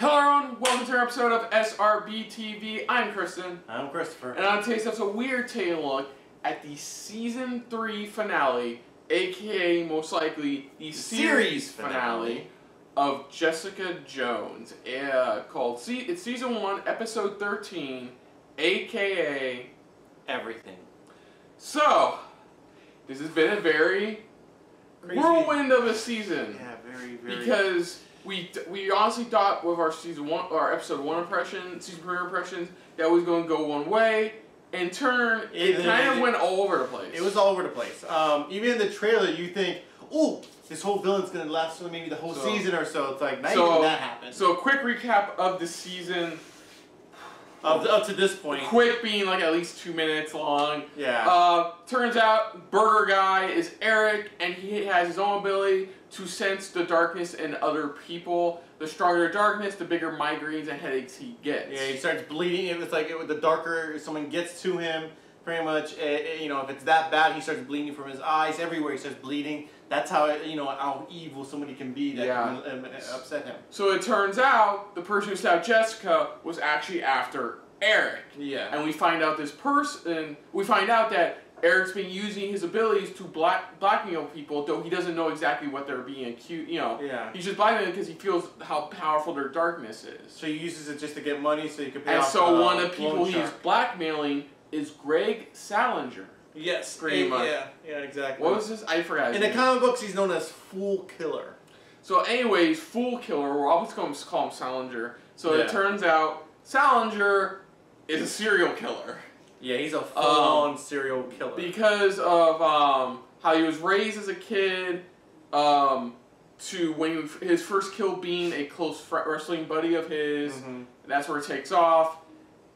Hello everyone, welcome to our episode of SRBTV. I'm Kristen. I'm Christopher. And on today's episode, we are taking a look at the Season 3 finale, a.k.a. most likely the series finale of Jessica Jones. It's Season 1, Episode 13, a.k.a. Everything. So, this has been a very crazy whirlwind of a season. Yeah, very. Because we honestly thought with our Season 1, our Episode 1 impression, Season 3 impressions, that was going to go one way. In turn, it kind of went all over the place. It was all over the place. Even in the trailer, you think, "Oh, this whole villain's gonna last maybe the whole season or so." It's like not even that happened. So, a quick recap of the season. Up to this point. Quick being like at least 2 minutes long. Yeah. Turns out, Burger Guy is Eric, and he has his own ability to sense the darkness in other people. The stronger the darkness, the bigger migraines and headaches he gets. Yeah, he starts bleeding. It's like the darker someone gets to him, pretty much. You know, if it's that bad, he starts bleeding from his eyes. Everywhere he starts bleeding. That's how how evil somebody can be that can upset him. So it turns out the person who stabbed Jessica was actually after Eric. Yeah. And we find out that Eric's been using his abilities to blackmail people, though he doesn't know exactly what they're being accused. Yeah. He's just blackmailing because he feels how powerful their darkness is. So he uses it just to get money, so he can pay off. And so one of the people he's blackmailing is Greg Salinger. Yes, pretty much. Yeah, exactly. What was this? I forgot. In the comic books, he's known as Fool Killer. So, anyways, Fool Killer. We're always going to call him Salinger. So it turns out Salinger is a serial killer. Yeah, he's a full-on serial killer. Because of how he was raised as a kid, to when his first kill being a close wrestling buddy of his. Mm-hmm. That's where it takes off.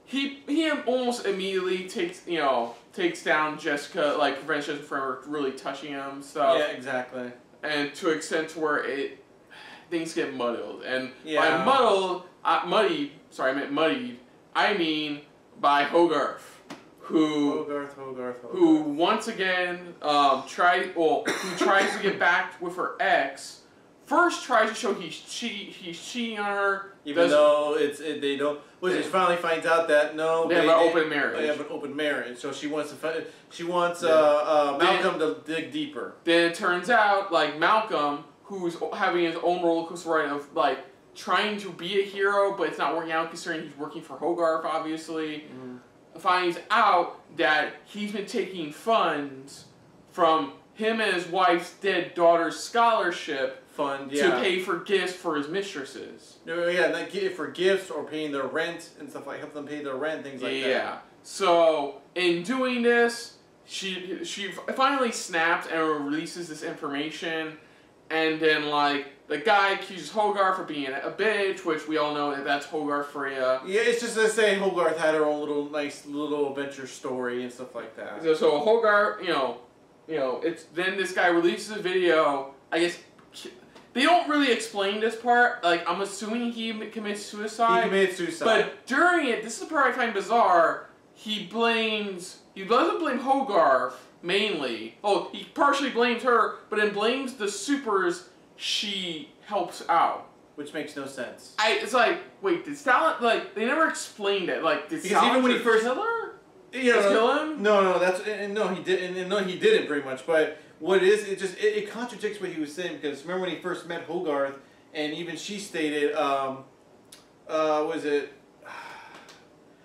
He almost immediately takes down Jessica, like prevents Jessica from really touching him, stuff. Yeah, exactly. And to an extent to where things get muddled. And by muddied, I mean by Hogarth. Who once again tries to get back with her ex. First tries to show he's cheating on her. Even though they don't. She finally finds out that no, they have an open marriage. They have an open marriage, so she wants Malcolm to dig deeper. Then it turns out like Malcolm, who's having his own roller coaster ride of like trying to be a hero, but it's not working out considering he's working for Hogarth, obviously. Mm. Finds out that he's been taking funds from him and his wife's dead daughter's scholarship fund to pay for gifts for his mistresses. No, yeah, not for gifts or paying their rent and stuff like help them pay their rent, things like that. Yeah. So in doing this, she finally snaps and releases this information, and then like the guy accuses Hogarth for being a bitch, which we all know that's Hogarth for you. Yeah, it's just to say Hogarth had her own nice little adventure story and stuff like that. So Hogarth, then this guy releases a video. I guess they don't really explain this part. Like I'm assuming he commits suicide. He committed suicide. But during it, this is the part I find bizarre. He doesn't blame Hogarth mainly. Oh, he partially blames her, but then blames the supers she helps out. Which makes no sense. It's like, wait, did Stalin, like, they never explained it. Like, did because even when he first kill her? Kill him? No, he didn't pretty much. But what it is, it contradicts what he was saying, because remember when he first met Hogarth, and even she stated, was it?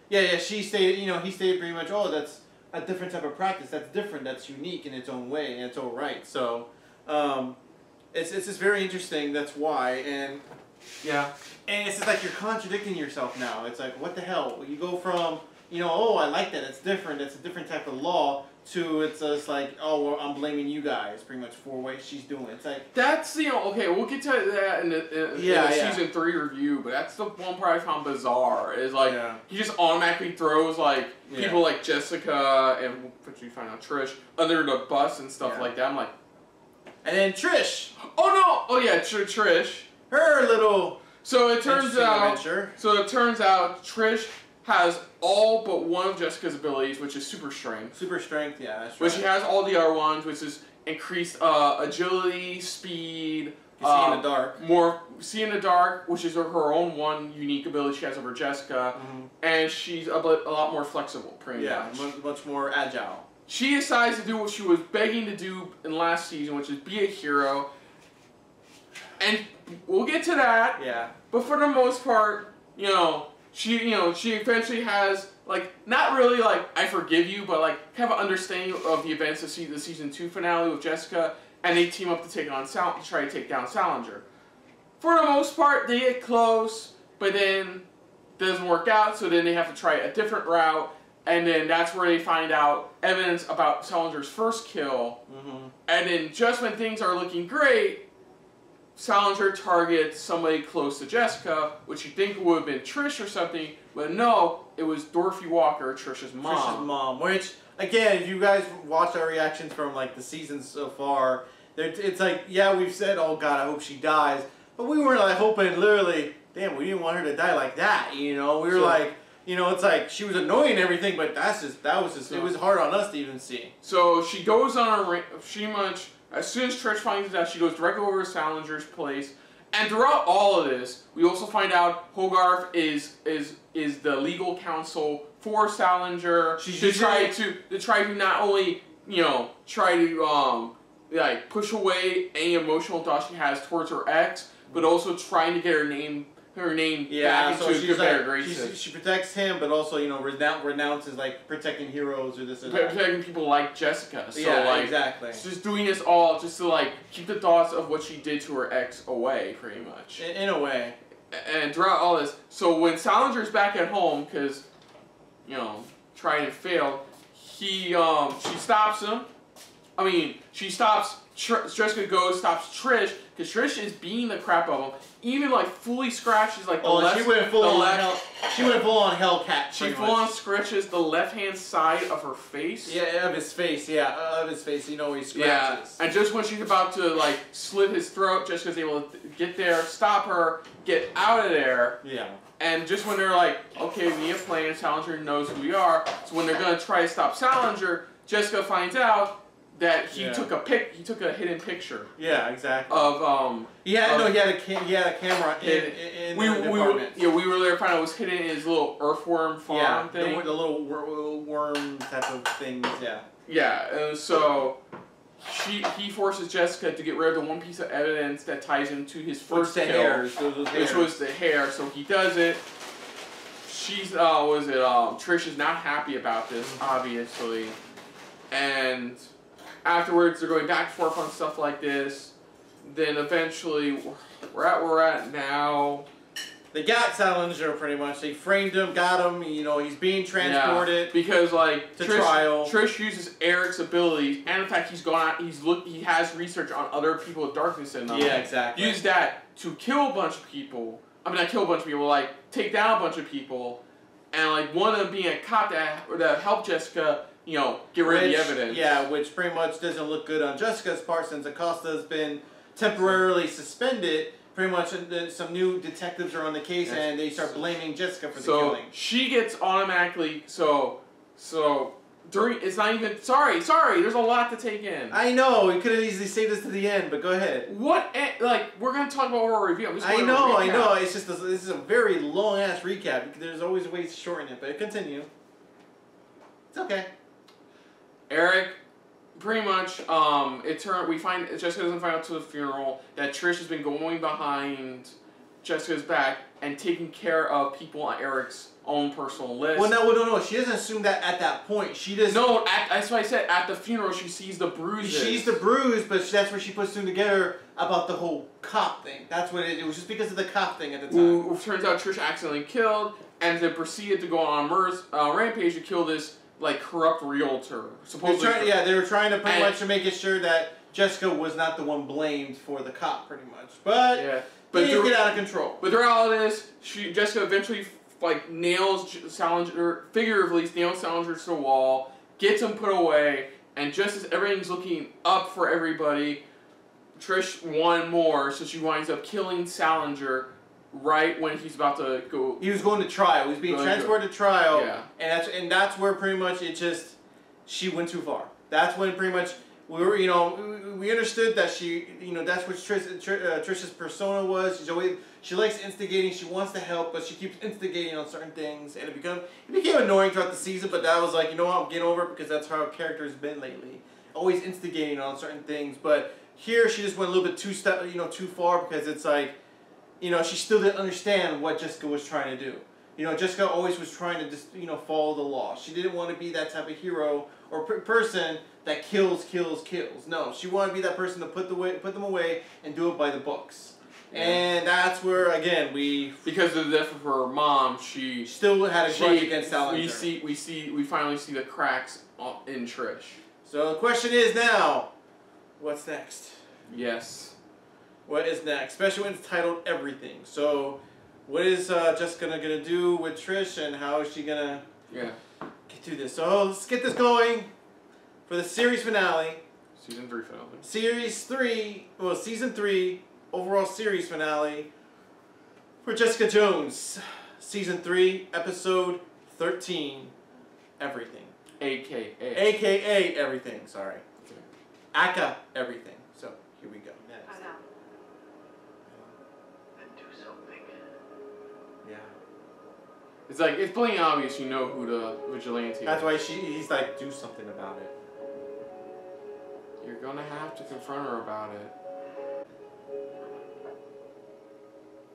Yeah, she stated, he stated pretty much, oh, that's a different type of practice. That's different. That's unique in its own way, and it's all right. So, it's just very interesting. That's why, and yeah, and it's just like you're contradicting yourself now. It's like, what the hell? You go from oh, I like that. It's different. It's a different type of law. To it's just like, oh, well, I'm blaming you guys pretty much for what she's doing. It's like that's okay. We'll get to that in the Season 3 review, but that's the one part I found bizarre. Is like he just automatically throws like people like Jessica and which we find out Trish under the bus and stuff like that. I'm like, and then Trish. Oh no! Oh yeah, Trish. Her little. So it turns out. Trish has all but one of Jessica's abilities, which is super strength. Super strength, yeah, that's right. But she has all the other ones, which is increased agility, speed, See in the dark. More see in the dark, which is her own one unique ability she has over Jessica, and she's a lot more flexible, pretty much. Much more agile. She decides to do what she was begging to do in last season, which is be a hero. And we'll get to that. Yeah. But for the most part, she eventually has, like, not really, like, I forgive you, but, like, kind of an understanding of the events of the season 2 finale with Jessica, and they team up to try to take down Salinger. For the most part, they get close, but then it doesn't work out, so then they have to try a different route, and then that's where they find out evidence about Salinger's first kill, and then just when things are looking great, Salinger targets somebody close to Jessica, which you think would have been Trish or something, but no, it was Dorothy Walker, Trish's mom. Trish's mom, which, again, if you guys watch our reactions from, like, the season so far, it's like, yeah, we've said, oh god, I hope she dies, but we weren't, like, hoping, literally, damn, we didn't want her to die like that, We were like, it's like, she was annoying and everything, but it was hard on us to even see. So she goes on as soon as Trish finds out, she goes directly over to Salinger's place. And throughout all of this, we also find out Hogarth is the legal counsel for Salinger to try to not only try to like push away any emotional thoughts she has towards her ex, but also trying to get her name back into good better graces. She protects him, but also renounces like protecting heroes or this and that. Protecting people like Jessica. So exactly. She's just doing this all just to like keep the thoughts of what she did to her ex away, pretty much. In a way. And throughout all this, so when Salinger's back at home, because trying to fail, she stops him. I mean, she stops. Jessica stops Trish, because Trish is beating the crap out of him. Even like fully scratches like the left. She went full on Hellcat. She full on scratches the left hand side of her face. Yeah, of his face. Yeah, of his face. He scratches. Yeah, and just when she's about to like slit his throat, Jessica's able to get there, stop her, get out of there. Yeah. And just when they're like, okay, we need a plan. Salinger knows who we are. So when they're gonna try to stop Salinger, Jessica finds out that he took a hidden picture. Yeah, exactly. Of he had a camera in the apartment. We were there. Found out it was hidden in his little earthworm farm thing. The little worm type of things. Yeah. Yeah, and so he forces Jessica to get rid of the one piece of evidence that ties him to his first kill, which was the hair. So he does it. Trish is not happy about this, obviously, and afterwards, they're going back and forth on stuff like this. Then eventually, where we're at now. They got Salinger pretty much. They framed him, got him. He's being transported. Yeah, because like to trial. Trish uses Eric's abilities, and in fact, he's gone out. He has research on other people with darkness in them. Yeah, exactly. Use that to kill a bunch of people. I mean, not kill a bunch of people, like take down a bunch of people, and like one of them being a cop that helped Jessica. Get rid of the evidence. Yeah, which pretty much doesn't look good on Jessica's part since Acosta's been temporarily suspended. Pretty much some new detectives are on the case and they start blaming Jessica for the killing. She gets automatically, it's not even, sorry, there's a lot to take in. I know, we could have easily saved this to the end, but go ahead. We're going to talk about our review. I know, it's just, this is a very long-ass recap. There's always ways to shorten it, but continue. It's okay. Eric, pretty much, Jessica doesn't find out to the funeral that Trish has been going behind Jessica's back and taking care of people on Eric's own personal list. Well, no, she doesn't assume that at that point. She just... No, that's what I said, at the funeral she sees the bruises. She sees the bruise, but that's where she puts them together about the whole cop thing. That's what it was, just because of the cop thing at the time. Turns out Trish accidentally killed, and then proceeded to go on a rampage to kill this corrupt realtor. Supposedly, they were trying to pretty much to make it sure that Jessica was not the one blamed for the cop, pretty much. But they didn't get out of control. But throughout all this, Jessica eventually nails Salinger, figuratively nails Salinger to the wall, gets him put away, and just as everything's looking up for everybody, Trish won more, so she winds up killing Salinger. Right when he's about to go... He was going to trial. He was being transported to trial. Yeah. And that's where pretty much she went too far. That's when pretty much we we understood that she, that's what Trish's persona was. She likes instigating. She wants to help, but she keeps instigating on certain things, and it became annoying throughout the season. But that was like, you know what, I'm getting over it because that's how her character has been lately. Always instigating on certain things, but here she just went a little bit too far because it's like, she still didn't understand what Jessica was trying to do. Jessica always was trying to just, follow the law. She didn't want to be that type of hero or person that kills. No, she wanted to be that person to put them away and do it by the books. Yeah. And that's where, again, because of the death of her mom, she still had a grudge against Salinger. We finally see the cracks in Trish. So the question is now, what's next? Yes. What is next? Especially when it's titled Everything. So, what is Jessica gonna do with Trish, and how is she gonna get through this? So let's get this going for the series finale. Season 3 finale. Season 3 overall series finale for Jessica Jones. Season 3, episode 13, Everything. A.K.A. A.K.A. Everything. Sorry. Okay. A.K.A. Everything. So here we go. Next. I know. And do something. Yeah. It's like, it's plain obvious who the vigilante is. That's why he's like, do something about it. You're gonna have to confront her about it.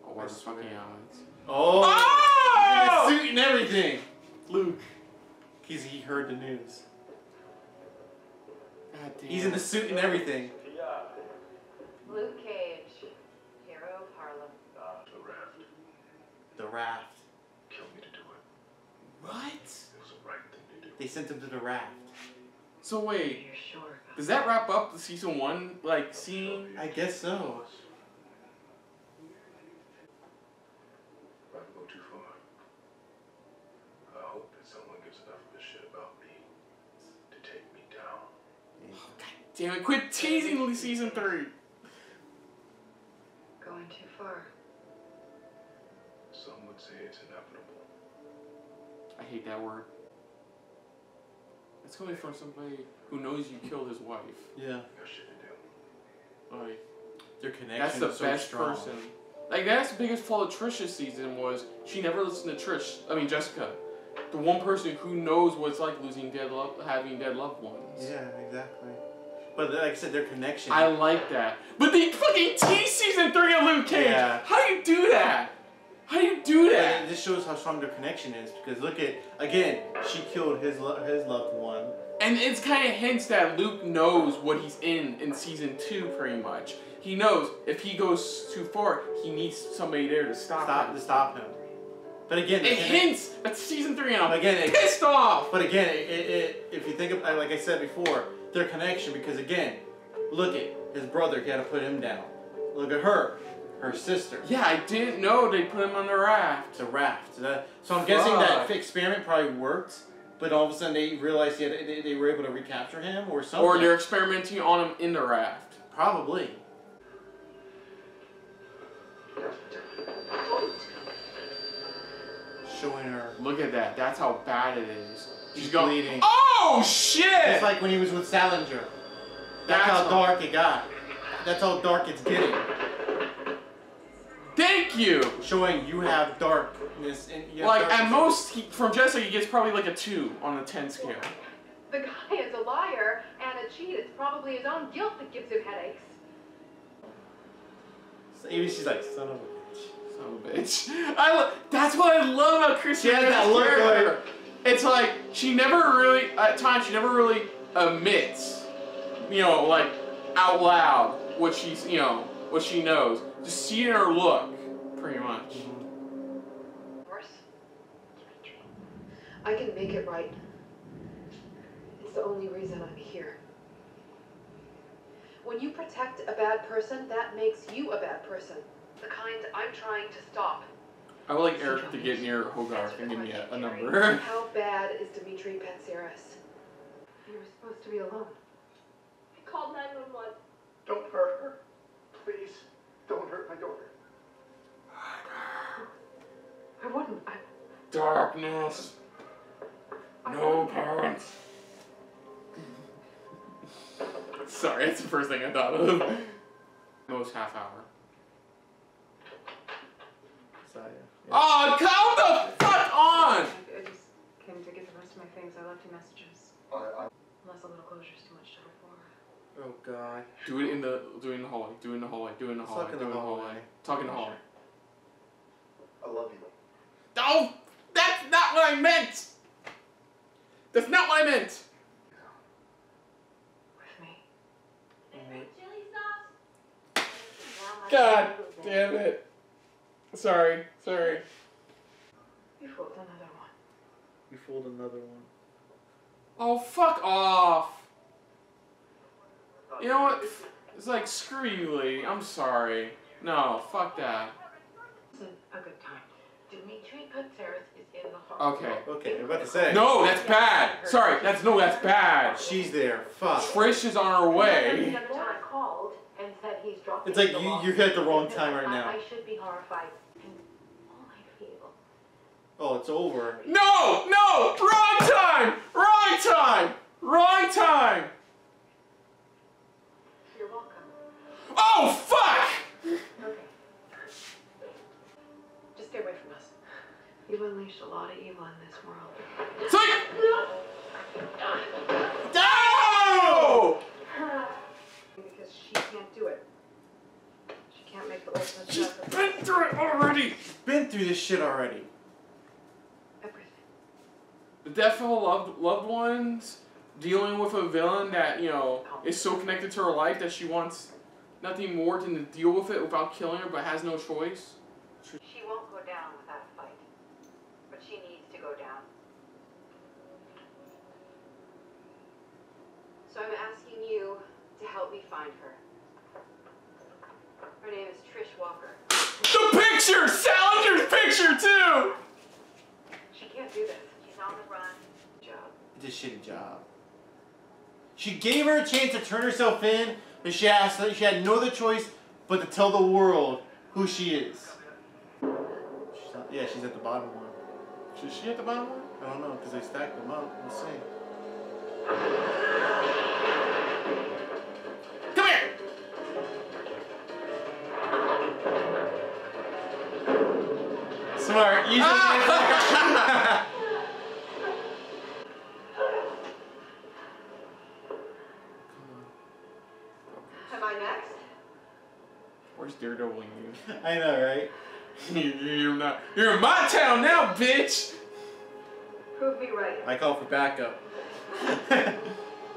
Oh, what are the fucking odds? Oh! Oh! He's in a suit and everything! Luke. Because he heard the news. God damn. He's in the suit and everything. Luke Cage, hero of Harlem. The raft. The raft. Kill me to do it. What? It was the right thing to do. They sent him to the raft. So wait, You're sure? does that wrap up the season 1 scene? I guess so. If I go too far, I hope that someone gives enough of a shit about me to take me down. Oh, God damn it! Quit teasing season 3. Going too far. Some would say it's inevitable. I hate that word. It's coming from somebody who knows you killed his wife. Yeah. I got shit to do. Like, Their connection that's the is so best strong. person. Like, that's the biggest flaw of Trish's season was she never listened to Jessica. The one person who knows what it's like having dead loved ones. Yeah, exactly. But like I said, their connection. I like that. But they fucking tease season 3 of Luke Cage. Yeah. How do you do that? How do you do that? It just shows how strong their connection is. Because look at, again, she killed his loved one. And it's kind of hints that Luke knows what he's in season 2, pretty much. He knows if he goes too far, he needs somebody there to stop him. But again, it hints at season 3, and I'm again, pissed off. But again, if you think of, like I said before, their connection. Because again, look at his brother. He had to put him down. Look at her sister. Yeah, I didn't know they put him on the raft. The raft. So I'm guessing that experiment probably worked. But all of a sudden they realized they were able to recapture him or something. Or they're experimenting on him in the raft. Probably. Showing her. Look at that. That's how bad it is. She's bleeding. Oh, shit! It's like when he was with Salinger. That's how dark it got. That's how dark it's getting. Thank you! Showing you have darkness. At most, from Jessica, he gets probably like a 2 on a 10 scale. The guy is a liar and a cheat. It's probably his own guilt that gives him headaches. So even she's like, son of a bitch. Son of a bitch. That's what I love about Chrissy. She has that look like... It's like, at times, she never really admits, like, out loud what she's, what she knows. Just see it in her look, pretty much. Of course. I can make it right. It's the only reason I'm here. When you protect a bad person, that makes you a bad person. The kind I'm trying to stop. I would like Eric to get near Hogarth and give me a number. How bad is Dimitri Panseris? You were supposed to be alone. I called 911. Don't hurt her. Please. Don't hurt my daughter. I wouldn't. Darkness. No parents. Sorry, that's the first thing I thought of. Most half hour. Sorry. Yeah. Oh, come the fuck on! I just came to get the rest of my things. I left you messages. Unless a little closure's too much trouble for her. Oh God. Do it in the hallway. Do it in the hallway. Do it in the hallway. Do it in the hallway. Talk in the hallway. I love you. Oh, that's not what I meant. That's not what I meant. With me. God damn it. Sorry. You fooled another one. You fooled another one. Oh, fuck off. You know what? It's like, screw you, Lee. I'm sorry. No, fuck that. It's a good time. Dimitri Petzeris is in the hospital. Okay, I'm about to say. No, that's bad. Sorry, that's bad. She's there. Fuck. Trish is on her way. The other time I called and said he's dropping. It's like you're at the wrong time right now. I should be horrified. And all I feel. Oh, it's over. No! Wrong time! You're welcome. Oh, fuck! Okay. Just stay away from us. You've unleashed a lot of evil in this world. No! Because she can't do it. She can't make the ultimate She's sacrifice. been through it already. Been through this shit already. Everything. The death of a loved ones, dealing with a villain that, you know, is so connected to her life that she wants nothing more than to deal with it without killing her, but has no choice. She won't go down without a fight. But she needs to go down. So I'm asking you to help me find her. Her name is Trish Walker. The picture! Salinger's picture, too! She can't do this. She's on the run. Job. It's a shitty job. She gave her a chance to turn herself in, but she had no other choice but to tell the world who she is. She's at the bottom one. Is she at the bottom one? I don't know, because they stacked them up. Let's see. Come here! Smart. You Am I next? Where's Daredevil in you? I know, right? You're in my town now, bitch! Prove me right. I call for backup.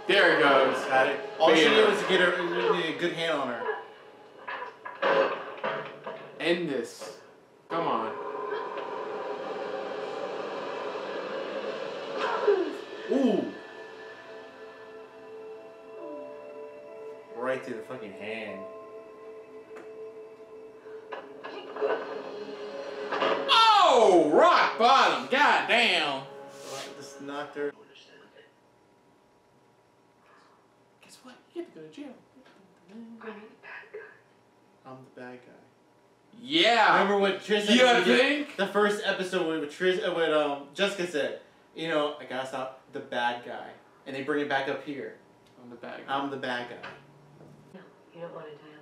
There it goes. Got it. All she needed was to get a good hand on her. End this. Come on. Ooh. Right to the fucking hand. Oh! Rock bottom. Goddamn. Just knocked her. Guess what? You get to go to jail. I'm the bad guy. I'm the bad guy. Yeah. Remember what Trish said? You think? The first episode with Trish, what Jessica said. You know, I gotta stop the bad guy, and they bring it back up here. I'm the bad guy. I'm the bad guy. No, you don't want to tell him.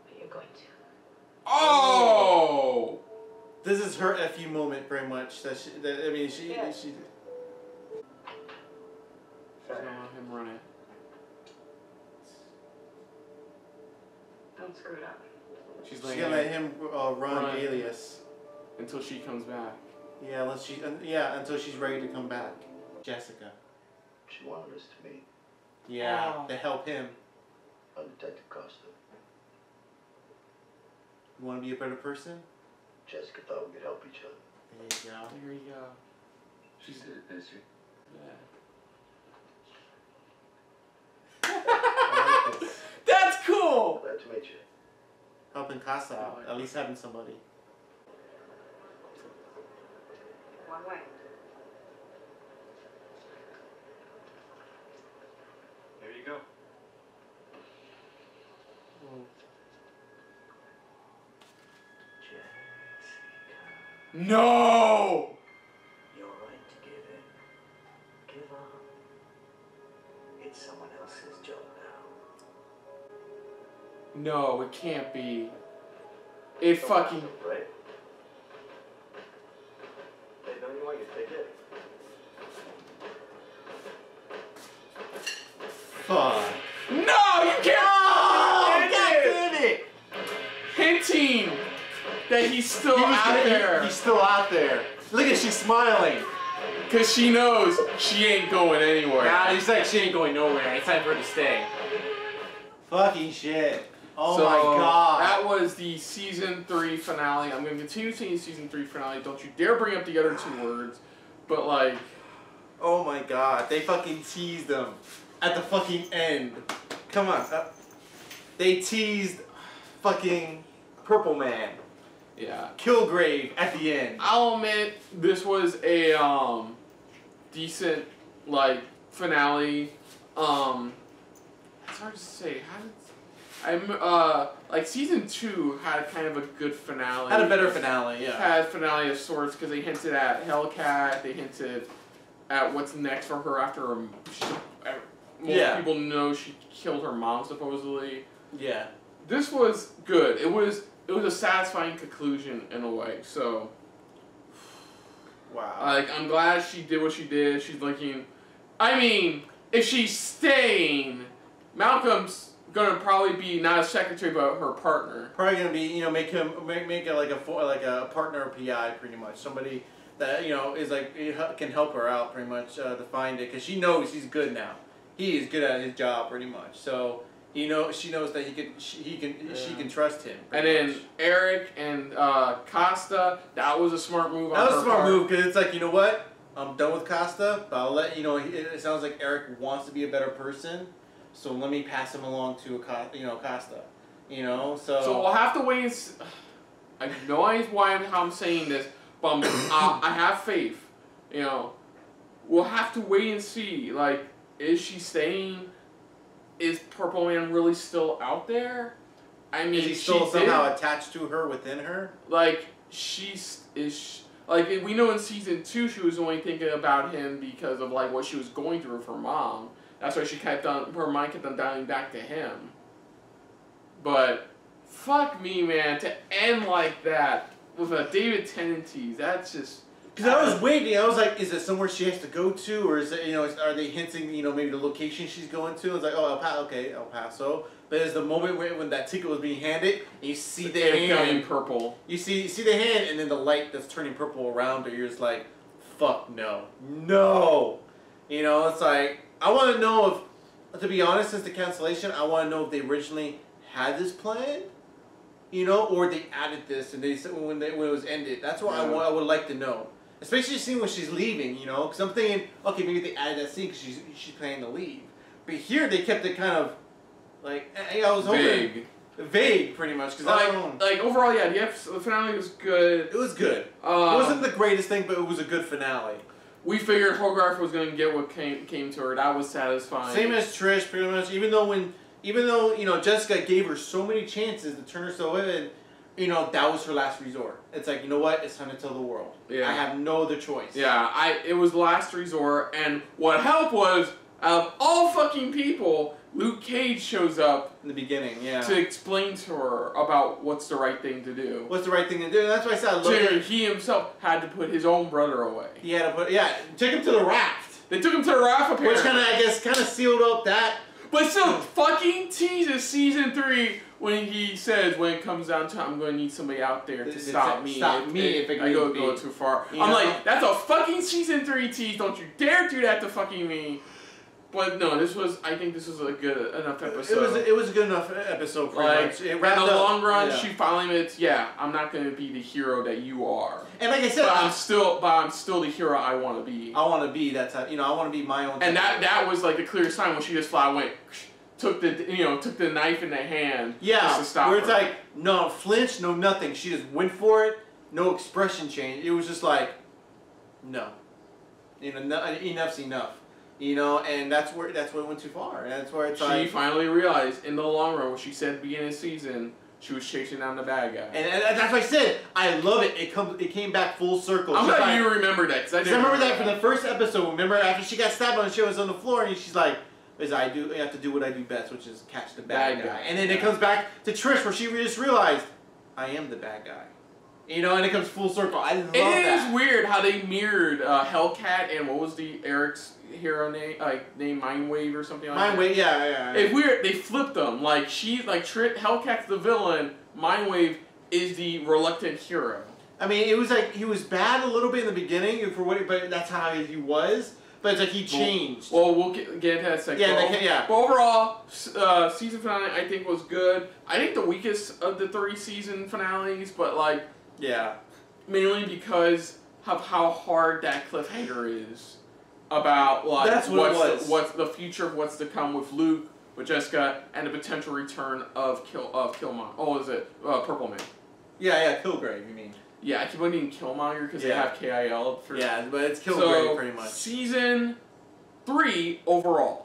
But you're going to. Oh! This is her FU moment, very much. She's gonna let him run it. Don't screw it up. She's gonna let him run Alias until she comes back. Yeah, until she's ready to come back. Jessica. She wanted us to meet. Yeah, Oh. to help him. I'm Detective Costa. You want to be a better person? Jessica thought we could help each other. There you go. There you go. She's is she? Yeah. I like this. That's cool! Glad to meet you. Helping Casa out. At least having somebody. One way. There you go. No! You're right to give No, it can't be. It fucking... Right? Hey, don't you want your ticket? Fuck. No, you can't! Oh, God damn it! Hinting that he's still out there. He's still out there. Look at she's smiling. Because she knows she ain't going anywhere. Nah, it's like she ain't going nowhere. It's time for her to stay. Fucking shit. Oh so, my God. That was the season 3 finale. I'm going to continue seeing season 3 finale. Don't you dare bring up the other 2 words. But like... Oh my God. They fucking teased them at the fucking end. Come on. They teased fucking Purple Man. Yeah. Kilgrave at the end. I'll admit, this was a decent, like, finale. It's hard to say. Like, season 2 had kind of a good finale. Had a better finale, yeah. Had finale of sorts, because they hinted at Hellcat, they hinted at what's next for her after most people know she killed her mom, supposedly. Yeah. This was good. It was a satisfying conclusion in a way, so... Wow. Like, I'm glad she did what she did. She's looking... I mean, if she's staying, Malcolm's gonna probably be not a secretary, but her partner. Probably gonna be, you know, make it like a partner PI, pretty much. Somebody that, you know, is like, can help her out, pretty much, to find it. Because she knows he's good now. He is good at his job, pretty much. So... You know, she knows that she can trust him. And then Eric and Costa, that was a smart move. That was a smart move because it's like, you know what? I'm done with Costa, but I'll let you know. It sounds like Eric wants to be a better person, so let me pass him along to Costa. You know, so we'll have to wait and see. I have no idea how I'm saying this, but I have faith. You know, we'll have to wait and see. Like, is she staying? Is Purple Man really still out there? I mean, is he still somehow attached to her within her? Like, like, we know in season 2 she was only thinking about him because of like what she was going through with her mom. That's why her mind kept on dialing back to him. But fuck me, man, to end like that with a David Tennant tease, that's just... Because I was waiting, I was like, is it somewhere she has to go to, or is it, you know, are they hinting, you know, maybe the location she's going to? It's like, oh, El Paso. But there's the moment when that ticket was being handed, and you see the hand purple. You see the hand, and then the light that's turning purple around her. You're just like, fuck no. You know, it's like, I want to know if, to be honest, since the cancellation, I want to know if they originally had this plan, you know, or they added this and they said when it was ended. That's what I would like to know. Especially seeing when she's leaving, you know, because I'm thinking, okay, maybe they added that scene because she's planning to leave. But here they kept it kind of like, I was hoping vague, pretty much. Cause like overall, yeah, the finale was good. It was good. It wasn't the greatest thing, but it was a good finale. We figured Hogarth was going to get what came to her. That was satisfying. Same as Trish, pretty much. Even though you know Jessica gave her so many chances to turn herself in. You know, that was her last resort. It's like, you know what? It's time to tell the world. Yeah. I have no other choice. Yeah, it was last resort, and what helped was, out of all fucking people, Luke Cage shows up in the beginning, to explain to her about what's the right thing to do. What's the right thing to do? That's why I said I love it. He himself had to put his own brother away. He had to put, took him to the raft. They took him to the raft, apparently. Which kind of sealed up that. But still, fucking teases season 3 when he says, when it comes down to, I'm going to need somebody out there to stop me. If I go too far. I'm like, that's a fucking season 3 tease. Don't you dare do that to fucking me. But no, I think this was a good enough episode. It was a good enough episode, pretty much. In the long run, she finally admits, I'm not going to be the hero that you are. And like I said, I'm still the hero I want to be. I want to be that type. You know, I want to be my own. And that was like the clear sign when she just flat went, took the knife in the hand. Yeah, just to stop where it's like no flinch, no nothing. She just went for it. No expression change. It was just like, no, you know, enough's enough. You know, and that's where it went too far. And that's where she finally realized in the long run what she said at the beginning of the season. She was chasing down the bad guy. And that's what I said. I love it. It came back full circle. I'm glad you remember that. Because I remember that from the first episode. Remember after she got stabbed and she was on the floor and she's like, is I have to do what I do best, which is catch the bad guy. And then it comes back to Trish, where she just realized, I am the bad guy. You know, and it comes full circle. I love that. It is weird how they mirrored Hellcat and what was Eric's hero name? Name Mindwave or something like that? Mindwave, yeah. It's weird. They flipped them. Like, Hellcat's the villain, Mindwave is the reluctant hero. I mean, it was like, he was bad a little bit in the beginning, but that's how he was. But it's like he changed. Well, we'll get into that second. Yeah. But overall, season finale I think was good. I think the weakest of the 3 season finales, but like... Yeah. Mainly because of how hard that cliffhanger is about like what's the future of what's to come with Luke, with Jessica, and the potential return of Killmonger. Oh, is it Purple Man? Yeah, Kilgrave, you mean? Yeah, I keep on needing Killmonger because they have KIL. Yeah, but it's Kilgrave pretty much. Season 3 overall.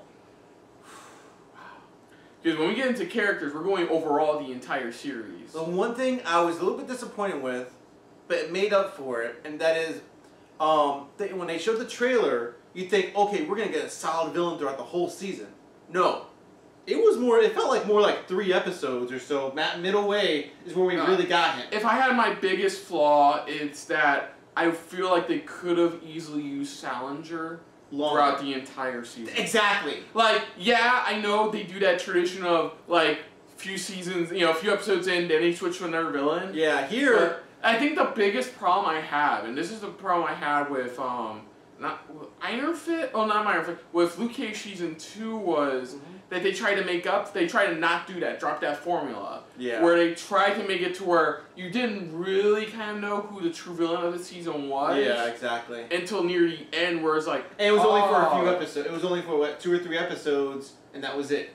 Because when we get into characters, we're going overall the entire series. The one thing I was a little bit disappointed with, but it made up for it, and that is, when they showed the trailer, you think, okay, we're going to get a solid villain throughout the whole season. No. It felt like more like 3 episodes or so. Middle way is where we really got him. If I had my biggest flaw, it's that I feel like they could have easily used Salinger throughout the entire season. Exactly. Like, yeah, I know they do that tradition of, like, few seasons, a few episodes in, then they switch to another villain. Yeah, here... But I think the biggest problem I have, and this is the problem I had with, not Iron Fist, not Iron Fist, with Luke Cage Season 2 was that they tried to not do that, drop that formula. Yeah. Where they tried to make it to where you didn't really kind of know who the true villain of the season was. Yeah, exactly. Until near the end where it's like... And it was only for a few episodes. It was only for, 2 or 3 episodes, and that was it.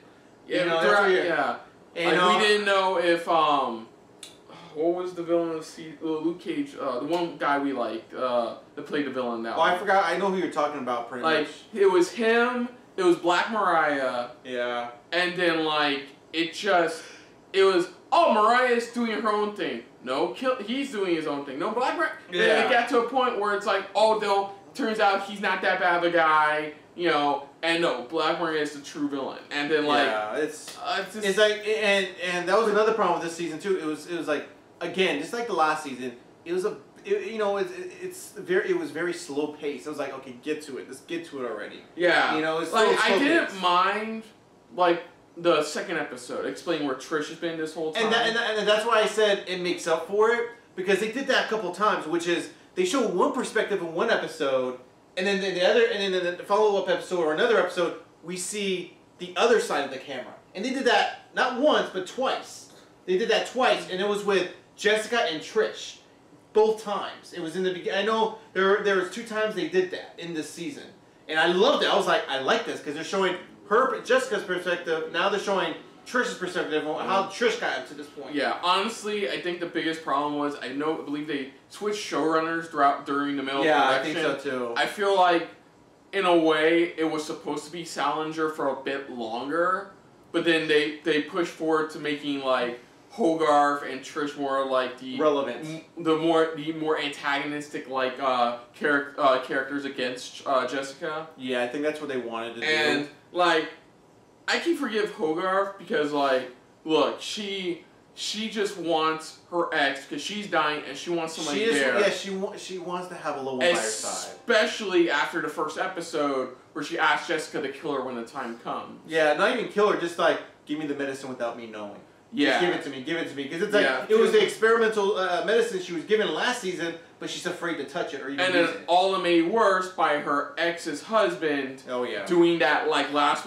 Yeah, yeah. And we didn't know if, what was the villain of Luke Cage, the one guy we liked, that played the villain now. Oh, I forgot. I know who you're talking about pretty much. It was him, it was Black Mariah. Yeah. And then, it was, oh, Mariah's doing her own thing. No, he's doing his own thing. No, Black Mariah. Yeah. And it got to a point where it's like, oh, turns out he's not that bad of a guy, and no, Black Mariah is the true villain. And then, it's like, and that was another problem with this season, too. It was like, again, just like the last season, it was it was very slow paced. It was like, okay, get to it. Let's get to it already. Yeah. It's I didn't mind the second episode explaining where Trish has been this whole time. And that's why I said it makes up for it, because they did that a couple times, which is they show one perspective in one episode, and then the follow up episode or another episode we see the other side of the camera. And they did that not once but twice. They did that twice, and it was with Jessica and Trish, both times. It was in the beginning. I know there was 2 times they did that in this season, and I loved it. I was like, I like this because they're showing Jessica's perspective. Now they're showing Trish's perspective on how Trish got up to this point. Yeah, honestly, I think the biggest problem was I believe they switched showrunners during the middle of production. Yeah, I think so too. I feel like, in a way, it was supposed to be Salinger for a bit longer, but then they pushed forward to making Hogarth and Trish more like the more antagonistic characters against Jessica. Yeah, I think that's what they wanted to do. And I can forgive Hogarth because look, she just wants her ex because she's dying and she wants somebody there. Yeah, she wants to have a little one by her side. Especially after the first episode where she asked Jessica to kill her when the time comes. Yeah, not even kill her, just give me the medicine without me knowing. Yeah. Just give it to me. Because it's it was the experimental medicine she was given last season, but she's afraid to touch it or even use it. All it made worse by her ex's husband doing that last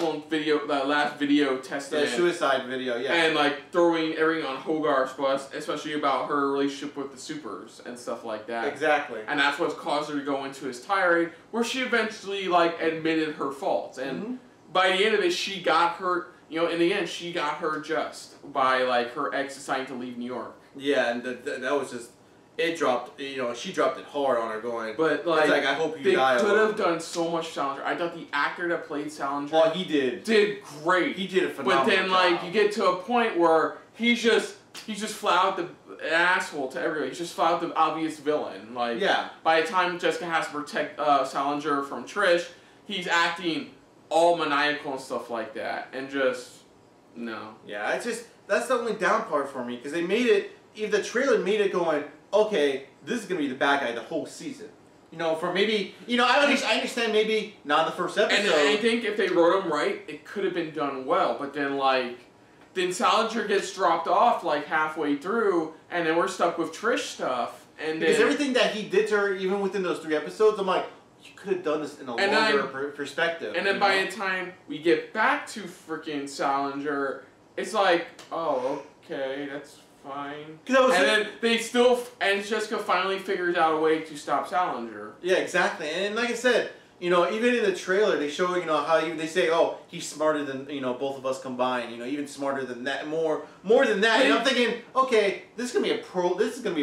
video testament. The suicide video, yeah. And throwing everything on Hogarth's bus, especially about her relationship with the supers and stuff like that. Exactly. And that's what's caused her to go into his tirade, where she eventually admitted her faults. And by the end of it, she got her... in the end, she got her just by, her ex deciding to leave New York. Yeah, and that was just... It dropped, she dropped it hard on her going... But, I hope you die. They could have done so much Salinger. I thought the actor that played Salinger... Oh, he did. Did great. He did a phenomenal job. But then, you get to a point where he's just flat out an asshole to everybody. He's just flat out the obvious villain. By the time Jessica has to protect Salinger from Trish, he's acting all maniacal and stuff like that, and just no. Yeah, it's just that's the only down part for me because they made it. If the trailer made it going, okay, this is gonna be the bad guy the whole season. You know, for maybe I understand maybe not in the first episode. And I think if they wrote him right, it could have been done well. But then then Salinger gets dropped off like halfway through, and then we're stuck with Trish stuff. And because then, everything that he did to her, even within those 3 episodes, I'm like, you could have done this in a longer perspective. And then by the time we get back to freaking Salinger, it's like, oh, okay, that's fine. Then Jessica finally figures out a way to stop Salinger. Yeah, exactly. And like I said, even in the trailer, they show, how they say, oh, he's smarter than, both of us combined, even smarter than that, more than that. And I'm thinking, okay, this is gonna be a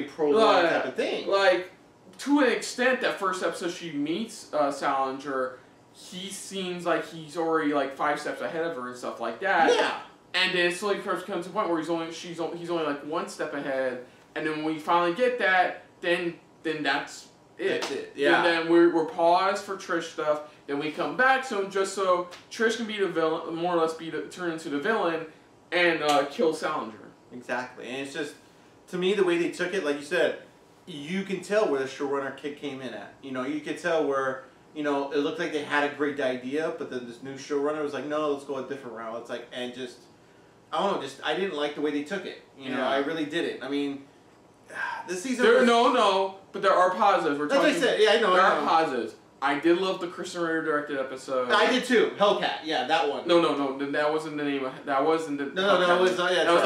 prolonged type of thing. Like, to an extent, that first episode she meets Salinger, he seems like he's already like 5 steps ahead of her and stuff like that. Yeah. And then it slowly comes to a point where he's only like 1 step ahead, and then when we finally get that, then that's it. That's it. Yeah. And then we're paused for Trish stuff. Then we come back, so Trish can be the villain, more or less turn into the villain, and kill Salinger. Exactly, and it's just to me the way they took it, like you said, you can tell where the showrunner kick came in at. You could tell where. It looked like they had a great idea, but then this new showrunner was like, no, let's go a different route. It's like, and just, I don't know, I didn't like the way they took it. I really didn't. I mean, this season. But there are positives. That's what I said. Yeah, I know. There are positives. I did love the Kristen Ritter directed episode. I did too. Hellcat. Yeah, that one. No. That wasn't the name of. That wasn't the. No. It was. Yeah, that was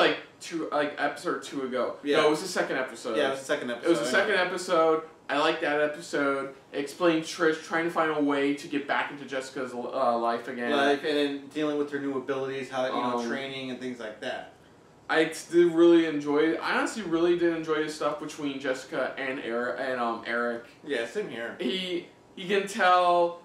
like episode 2 ago. Yeah. No, it was the second episode. Yeah, it was the second episode. It was the second episode. I liked that episode. It explained Trish trying to find a way to get back into Jessica's life again. And then dealing with her new abilities, how training and things like that. I did really enjoy it. I honestly really did enjoy the stuff between Jessica and Eric. Yeah, same here. He can tell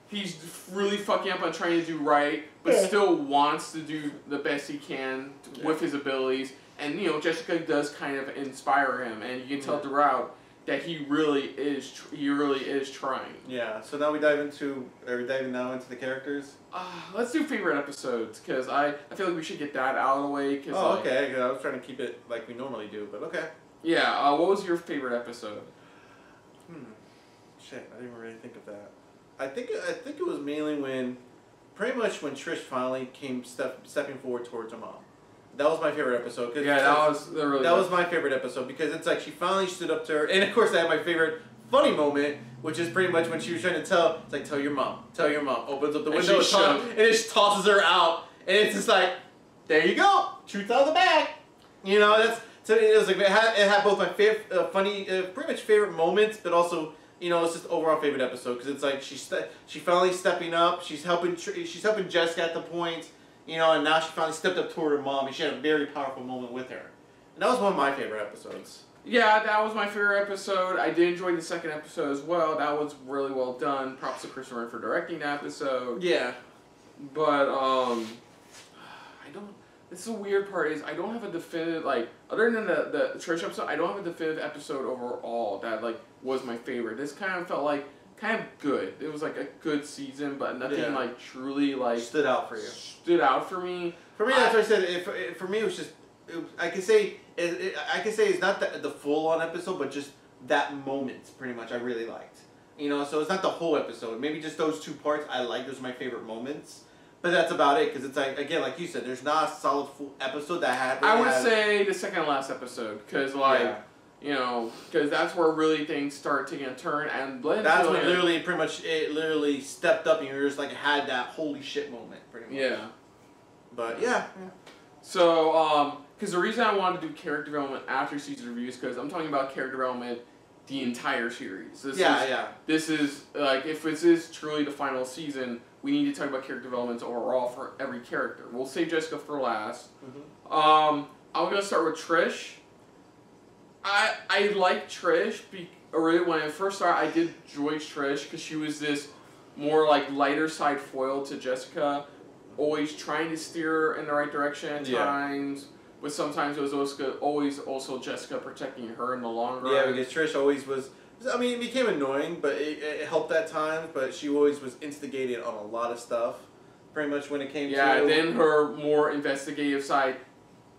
he's really fucking up on trying to do right, but still wants to do the best he can with his abilities. And Jessica does kind of inspire him, and you can tell throughout that he really is trying. Yeah. So now are we diving now into the characters? Let's do favorite episodes, because I feel like we should get that out of the way. Okay. I was trying to keep it like we normally do, but okay. Yeah. What was your favorite episode? Shit, I didn't really think of that. I think it was mainly pretty much when Trish finally came stepping forward towards her mom. That was my favorite episode. That was my favorite episode because it's like she finally stood up to her, and of course I had my favorite funny moment, which is pretty much when she was trying to tell your mom, opens up the window and it just tosses her out, and it's just like, there you go, truth out of the bag. So it was like it had both my favorite funny, pretty much favorite moments, but also it's just overall favorite episode because it's like she finally stepping up, she's helping Jessica at the point. And now she finally stepped up toward her mom, and she had a very powerful moment with her. And that was one of my favorite episodes. Yeah, that was my favorite episode. I did enjoy the second episode as well. That was really well done. Props to Kristen Ritter for directing the episode. Yeah. But, this is the weird part is I don't have a definitive, other than the Trish episode, I don't have a definitive episode overall that, was my favorite. This kind of felt kind of good. It was a good season, but nothing truly stood out for you. Stood out for me. For me, that's what I said. For me, it was just. I can say it's not the full on episode, but just that moment. Pretty much, I really liked. So it's not the whole episode. Maybe just those 2 parts I like. Those are my favorite moments. But that's about it, because it's again, like you said, there's not a solid full episode that had. I would say the second last episode, because because that's where really things start taking a turn, and that's when it literally stepped up, and you just had that holy shit moment, pretty much. Yeah. But yeah. So because the reason I wanted to do character development after season reviews, because I'm talking about character development the entire series. This is if this is truly the final season, we need to talk about character developments overall for every character. We'll save Jessica for last. I'm gonna start with Trish. I like Trish, when I first started, I did enjoy Trish because she was this more lighter side foil to Jessica, always trying to steer her in the right direction at times, but sometimes it was always also Jessica protecting her in the long run. Yeah, because Trish always was I mean, it became annoying, but it helped at times. But she always was instigated on a lot of stuff. Pretty much when it came to... Yeah, then her more investigative side,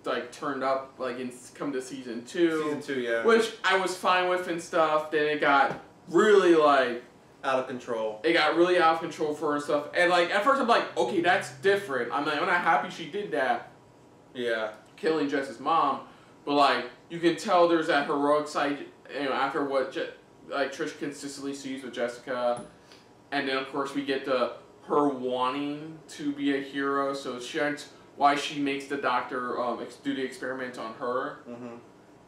like, turned up, like, come to season 2. Season 2, yeah. Which I was fine with and stuff. Then it got really, like... out of control. It got really out of control for her and stuff. And, like, at first I'm like, okay, that's different. I'm not happy she did that. Yeah. Killing Jess's mom. But, like, you can tell there's that heroic side, you know, after what, like, Trish consistently sees with Jessica. And then, of course, we get her wanting to be a hero. So that's why she makes the doctor do the experiment on her. Mm-hmm.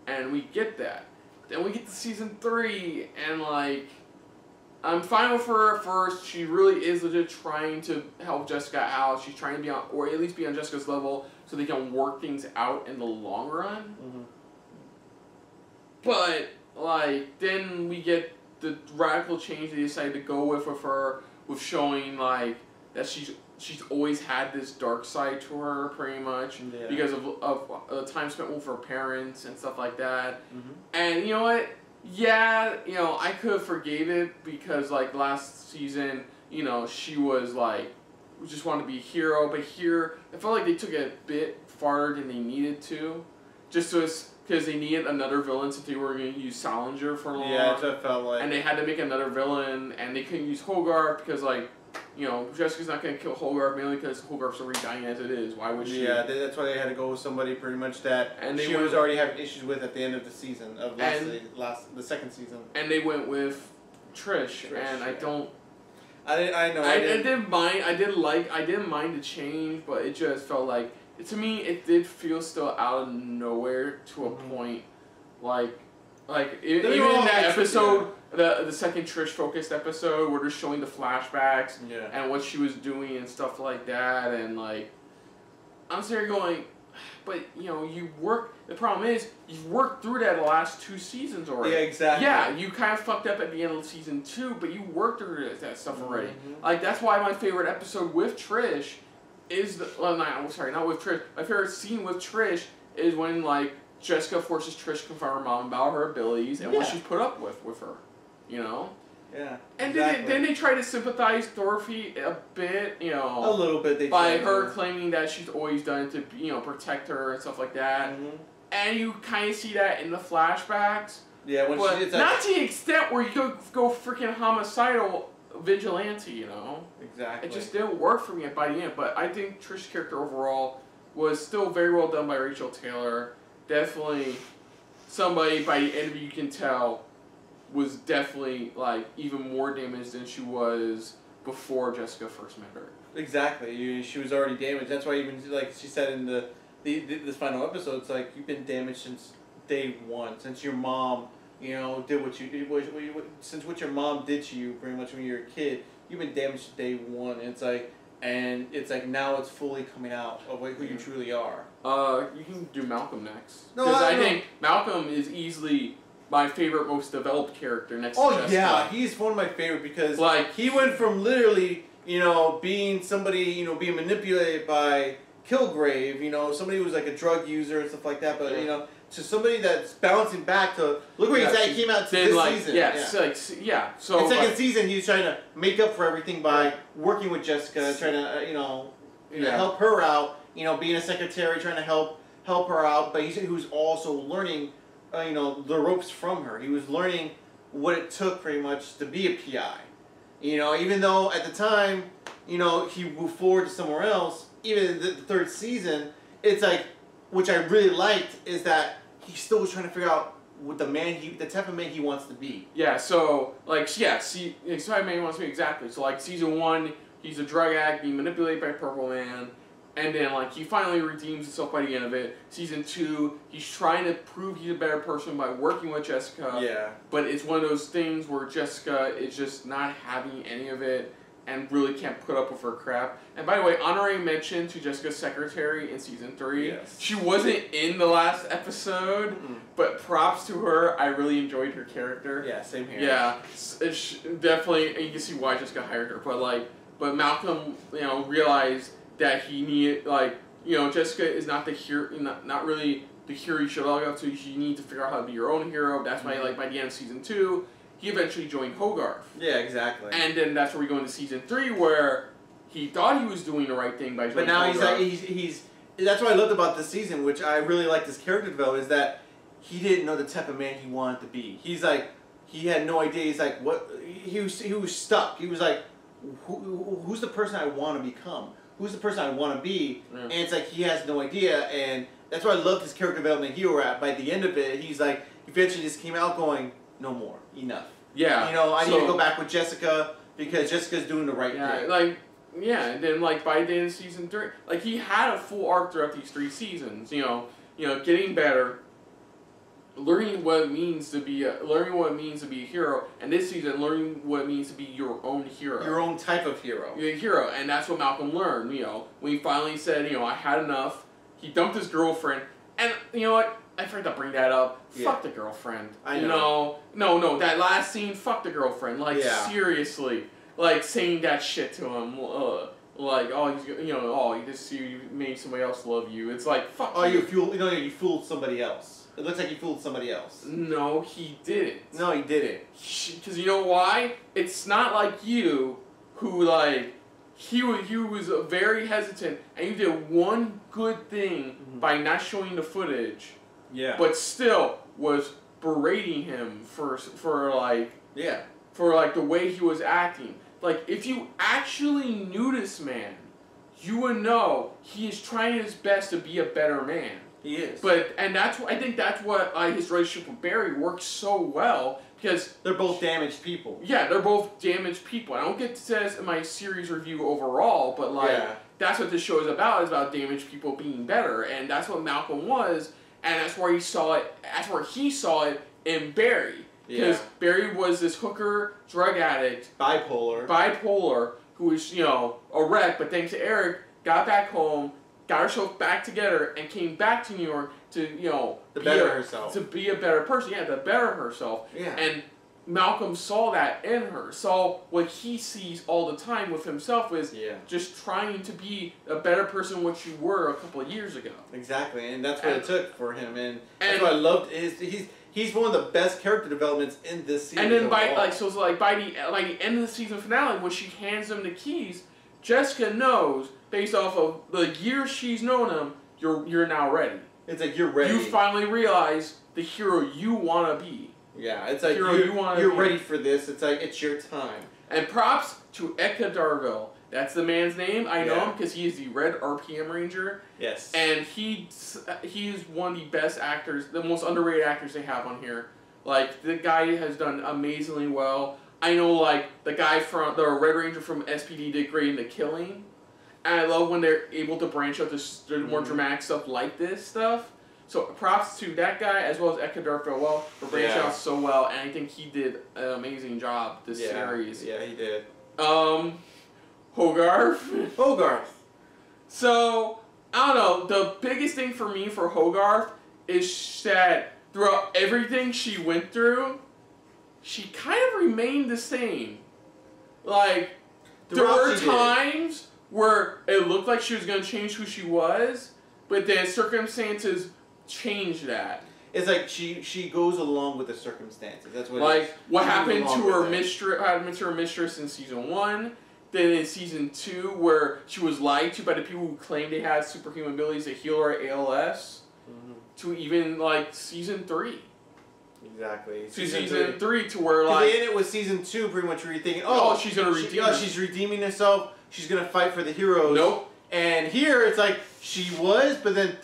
And we get that. Then we get to season 3, and, like, I'm fine with her at first. She really is legit trying to help Jessica out. She's trying to be on, or at least be on Jessica's level, so they can work things out in the long run. Mm-hmm. But, like, then we get the radical change they decided to go with her, with showing, like, that she's always had this dark side to her, pretty much, because of the time spent with her parents and stuff like that. Mm-hmm. And you know what? Yeah, you know, I could have forgave it because, like, last season, you know, she was, like, just wanted to be a hero. But here, I felt like they took it a bit farther than they needed to. Just because they needed another villain since they were going to use Salinger for long. Yeah, that's what it felt like. And they had to make another villain, and they couldn't use Hogarth because, like, you know, Jessica's not going to kill Hogarth mainly because Hogarth's already dying as it is. Why would she? Yeah, that's why they had to go with somebody pretty much that she was already having issues with at the end of the season, of the second season. And they went with Trish and I don't... I didn't mind the change, but it just felt like, to me, it did feel still out of nowhere to a point, like even in that episode, the second Trish focused episode where they're showing the flashbacks and what she was doing and stuff like that, and like, I'm sitting there going, but you know, the problem is, you've worked through that the last 2 seasons already. Yeah, exactly. Yeah, you kind of fucked up at the end of season 2, but you worked through that stuff already. Like, that's why my favorite episode with Trish is not with Trish. My favorite scene with Trish is when, like, Jessica forces Trish to confront her mom about her abilities and what she's put up with her. You know? Yeah. And then they try to sympathize Dorothy a bit, you know. A little bit. By her claiming that she's always done it to, you know, protect her and stuff like that. Mm-hmm. And you kind of see that in the flashbacks. Yeah, when but not to the extent where you go freaking homicidal vigilante, you know. Exactly. It just didn't work for me by the end. But I think Trish's character overall was still very well done by Rachel Taylor. Definitely somebody by the end of it you can tell was definitely, like, even more damaged than she was before Jessica first met her. Exactly. She was already damaged. That's why even, like she said in this final episode, it's like, you've been damaged since day one. Since your mom, you know, did what you did. Since what your mom did to you pretty much when you were a kid, you've been damaged day one. And it's like now it's fully coming out of who you truly are. You can do Malcolm next. Because I think Malcolm is easily my favorite, most developed character next to Jessica. Yeah, he's one of my favorite because, like, he went from literally, you know, being somebody, you know, being manipulated by Kilgrave, you know, somebody who was like a drug user and stuff like that, but you know, to somebody that's bouncing back to look where he came out to this season. So in second season, he's trying to make up for everything by working with Jessica, trying to you know help her out. You know, being a secretary, trying to help her out, but he was also learning, you know, the ropes from her. He was learning what it took pretty much to be a PI. You know, even though at the time, you know, he moved forward to somewhere else. Even in the third season, it's like, which I really liked, is that he still was trying to figure out what the type of man he wants to be. Yeah, so, like, the type of man he wants to be, exactly. So, like, season 1, he's a drug addict being manipulated by Purple Man, and then, like, he finally redeems himself by the end of it. Season 2, he's trying to prove he's a better person by working with Jessica. Yeah. But it's one of those things where Jessica is just not having any of it and really can't put up with her crap. And by the way, honorary mention to Jessica's secretary in season 3. Yes. She wasn't in the last episode, but props to her. I really enjoyed her character. Yeah, same here. Yeah, definitely, and you can see why Jessica hired her. But Malcolm, you know, realized that he needed, like, you know, Jessica is not the hero, not really the hero you should look up to. You need to figure out how to be your own hero. That's why, like, by the end of season 2, he eventually joined Hogarth. Yeah, exactly. And then that's where we go into season 3, where he thought he was doing the right thing by joining Hogarth. But now he's that's what I loved about this season, which I really liked his character development, is that he didn't know the type of man he wanted to be. He's like, he had no idea. He's like, what? He was stuck. He was like, who's the person I want to become? Who's the person I want to be? Yeah. And it's like he has no idea, and that's why I loved his character development here. At by the end of it, he's like, eventually just came out going, no more, enough. Yeah. You know, I need to go back with Jessica because Jessica's doing the right thing. Like, yeah, and then like by the end of season 3, like he had a full arc throughout these 3 seasons. You know, getting better, learning what it means to be a hero, and this season learning what it means to be your own hero. Your own type of hero. You're a hero, and that's what Malcolm learned. You know, when he finally said, I had enough. He dumped his girlfriend, and you know what? I forgot to bring that up. Yeah. Fuck the girlfriend. I know. No, that last scene. Fuck the girlfriend. Like seriously, like saying that shit to him. Like, you made somebody else love you. It's like, fuck. Oh, you fooled somebody else. It looks like you fooled somebody else. No, he didn't. No, he didn't. Because you know why? It's not like you, who like, he was very hesitant, and you did one good thing by not showing the footage. Yeah. But still was berating him for the way he was acting. Like, if you actually knew this man, you would know he is trying his best to be a better man. He is. And I think that's what his relationship with Barry works so well, because they're both damaged people. Yeah, they're both damaged people. I don't get to this in my series review overall, but that's what this show is about damaged people being better, and that's what Malcolm was, and that's where he saw it. That's where he saw it in Barry. Because Barry was this hooker, drug addict, bipolar, who was, a wreck, but thanks to Eric, got back home, got herself back together, and came back to New York to, better herself. To be a better person, to better herself. Yeah. And Malcolm saw that in her. So what he sees all the time with himself is just trying to be a better person than what you were a couple of years ago. Exactly, and that's what it took for him, and that's what I loved. He's one of the best character developments in this season. And then by the end of the season finale, when she hands him the keys, Jessica knows, based off of the years she's known him, you're now ready. It's like you're ready. You finally realize the hero you want to be. Yeah, it's like you're ready for this. It's like it's your time. And props to A.K.A. Darville. That's the man's name. I know him because he is the Red RPM Ranger. Yes. And he's one of the best actors, the most underrated actors they have on here. Like, the guy has done amazingly well. I know, like, the guy from the Red Ranger from SPD did great in The Killing. And I love when they're able to branch out to more dramatic stuff like this stuff. So props to that guy as well as A.K.A. Darville for branching out so well. And I think he did an amazing job this series. Yeah, he did. Hogarth. So, I don't know, the biggest thing for me for Hogarth is that throughout everything she went through, she kind of remained the same. Like, there were times where it looked like she was going to change who she was, but then circumstances changed that. It's like she goes along with the circumstances. That's what. Like, what happened to her mistress in season 1. Then in season 2, where she was lied to by the people who claimed they had superhuman abilities to heal her ALS, to even like season 3. Exactly. Season 3 to where like. And it was season 2, pretty much where you're thinking, she's gonna redeem. She's redeeming herself. She's gonna fight for the heroes. Nope. And here it's like she was, but then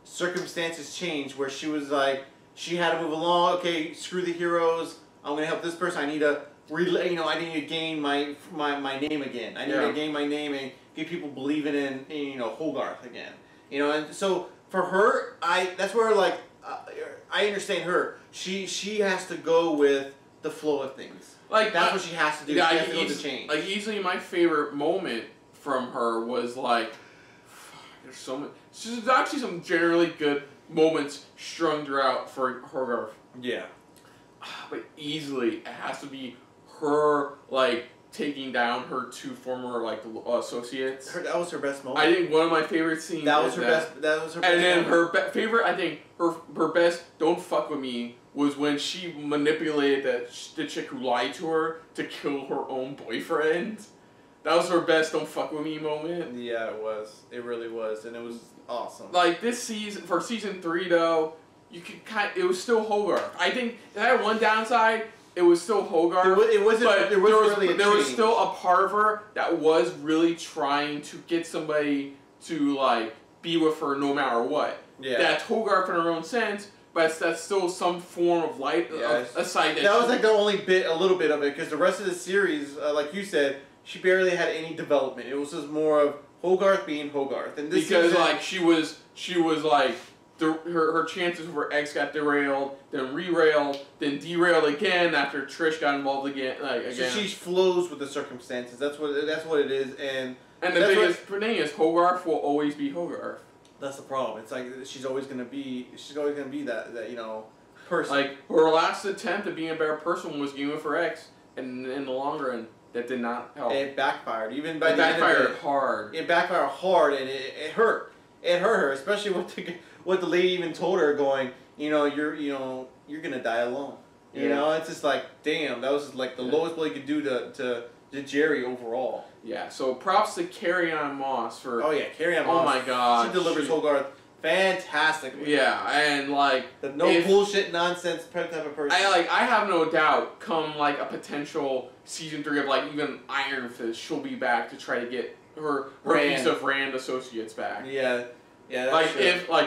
circumstances changed where she was like she had to move along. Okay, screw the heroes. I'm gonna help this person. I need to. I need to gain my name again. I need to gain my name and get people believing in Hogarth again. And so for her, that's where like I understand her. She has to go with the flow of things. Like that's what she has to do. Yeah, she has to go to change. Like easily my favorite moment from her was like there's so much. There's actually some generally good moments strung throughout for Hogarth. Yeah. But easily it has to be her like taking down her 2 former like associates. That was her best moment. I think one of my favorite scenes. That was her best. That was her best. And then her favorite, I think her best "Don't fuck with me" was when she manipulated the chick who lied to her to kill her own boyfriend. That was her best "don't fuck with me" moment. Yeah, it was. It really was, and it was awesome. Like this season, for season 3 though, you could it was still Hogarth. I think it had one downside. It was still Hogarth. It wasn't. But there was still a part of her that was really trying to get somebody to like be with her no matter what. Yeah. That's Hogarth in her own sense, but that's still some form of light aside. That was like the only bit, a little bit of it, because the rest of the series, like you said, she barely had any development. It was just more of Hogarth being Hogarth, and this because season, like she was like. Her chances with her ex got derailed, then re-railed, then derailed again after Trish got involved again. So she flows with the circumstances. That's what it is, and the biggest thing is Hogarth will always be Hogarth. That's the problem. It's like she's always gonna be that person. Like her last attempt at being a better person was getting with her ex, and in the long run, that did not help. It backfired. Even by it the end of it, hard. It backfired hard, and it hurt. It hurt her, especially what the lady even told her, going, you're gonna die alone. You know, it's just like, damn, that was just like the lowest blow you could do to Jerry overall. Yeah. So props to Carrie-Anne Moss for. Oh yeah, Carrie-Anne Moss. Oh my God. She delivers Hogarth fantastically. Yeah, and like the bullshit nonsense type of person. I have no doubt come like a potential season 3 of like even Iron Fist, she'll be back to try to get her piece of Rand associates back. Yeah. Yeah, that's true.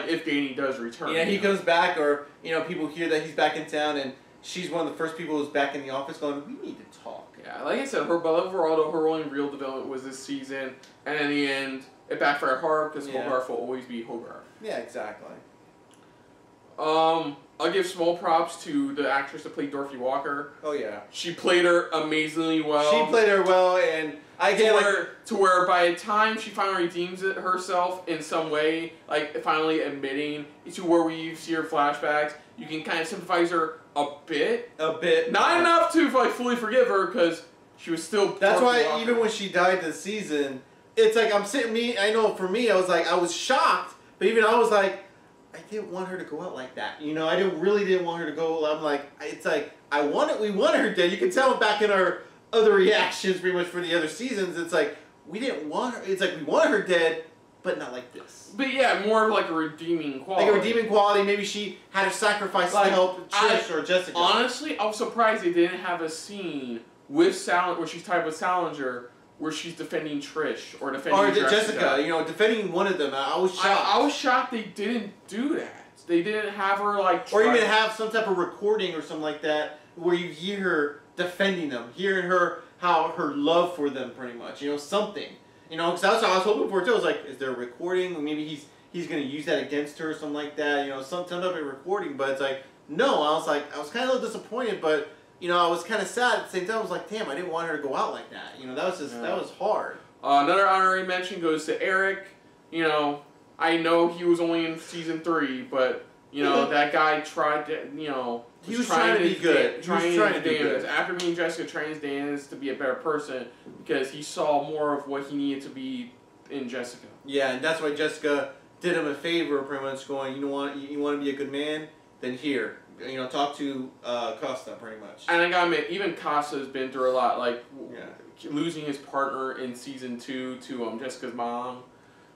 if Danny does return. Yeah, he comes back, or people hear that he's back in town, and she's one of the first people who's back in the office going, "We need to talk." Yeah, like I said, but overall, though, her only real development was this season, and in the end, it backfired hard because Hogarth will always be Hogarth. Yeah, exactly. I'll give small props to the actress that played Dorothy Walker. Oh yeah, she played her amazingly well. She played her well, and to where by the time she finally redeems it herself in some way, like finally admitting to where we see her flashbacks, you can kind of sympathize her a bit. Not enough to like fully forgive her because she was still. That's why even when she died this season, it's like I know for me, I was shocked, but even I was like, I didn't want her to go out like that. I really didn't want her to go. I'm like, it's like we wanted her dead. You can tell back in our other reactions pretty much for the other seasons, it's like we didn't want her. It's like we wanted her dead, but not like this. But yeah, more of like a redeeming quality. Like a redeeming quality. Maybe she had to sacrifice to help Trish or Jessica. Honestly, I was surprised they didn't have a scene with where she's tied with Salinger, where she's defending Trish or defending Jessica. Defending one of them. I was shocked. I was shocked they didn't do that. They didn't have her like. Or even have some type of recording or something like that where you hear her defending them, hearing her love for them, pretty much. Something. Because that's what I was hoping for too. I was like, is there a recording? Maybe he's gonna use that against her or something like that. Some type of recording. But it's like, no. I was kind of a little disappointed, but I was kind of sad at the same time. I was like, damn, I didn't want her to go out like that. That was just that was hard. Another honorary mention goes to Eric. I know he was only in season 3, but that guy tried to he was trying to be good. He was trying to do good. After me and Jessica trained his Dennis to be a better person because he saw more of what he needed to be in Jessica. Yeah, and that's why Jessica did him a favor, pretty much going, you want to be a good man? Then here, talk to Costa, pretty much. And I gotta admit, even Costa has been through a lot, like losing his partner in season 2 to Jessica's mom.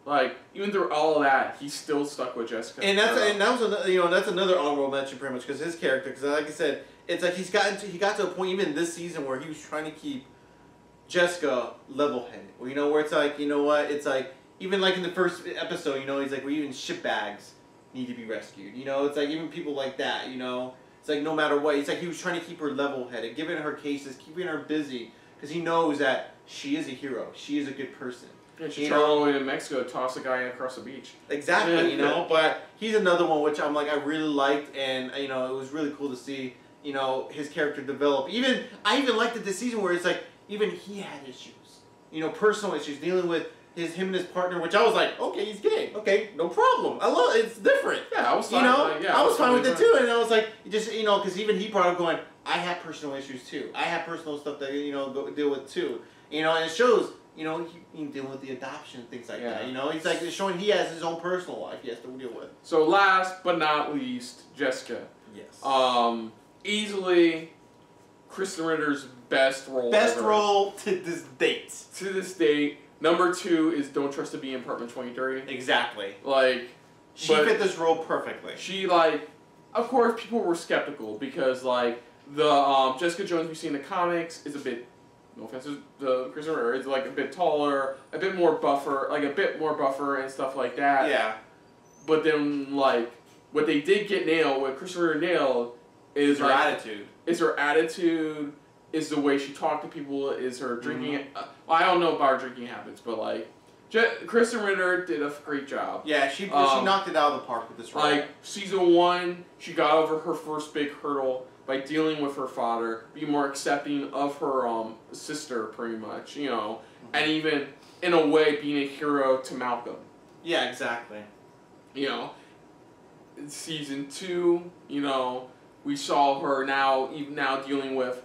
Like, even through all of that, he's still stuck with Jessica. And that was another, that's another honorable mention, pretty much, because his character, because like I said, it's like he got to a point even this season where he was trying to keep Jessica level-headed. Where it's like, it's like even like in the first episode, he's like, even ship bags need to be rescued. It's like even people like that. It's like no matter what, it's like he was trying to keep her level-headed, giving her cases, keeping her busy, because he knows that she is a hero, she is a good person. Yeah, she traveled all the way to Mexico to toss a guy across the beach. Exactly, but he's another one which I really liked, and it was really cool to see, his character develop. I even liked it this season where it's like even he had issues, personal issues dealing with him and his partner, which I was like, okay, he's gay, okay, no problem. I love it. It's different. Yeah, I was fine. I was fine with it too, and I was like, just because even he brought up going, I have personal issues too. I have personal stuff that go deal with too. And it shows you know, he dealing with the adoption, things like Yeah. that. You know, he's like showing he has his own personal life he has to deal with. So last but not least, Jessica. Yes. Easily Kristen Ritter's best role. Best ever. role to this date. To this date. Number 2 is Don't Trust to Be in Apartment 23. Exactly. Like, she fit this role perfectly. She, like, of course people were skeptical because, like, the Jessica Jones we see in the comics is a bit, no offense to Kristen Ritter, is like a bit taller, a bit more buffer and stuff like that. Yeah. But then, like, what they did get nailed, what Kristen Ritter nailed, is her like, attitude. Is her attitude, is the way she talked to people, is her drinking. Well, I don't know about her drinking habits, but like, Kristen Ritter did a great job. Yeah, she knocked it out of the park with this role. Like, season 1, she got over her first big hurdle by dealing with her father, being more accepting of her sister, pretty much, you know, and even in a way being a hero to Malcolm. Yeah, exactly. You know, in season 2, you know, we saw her even now dealing with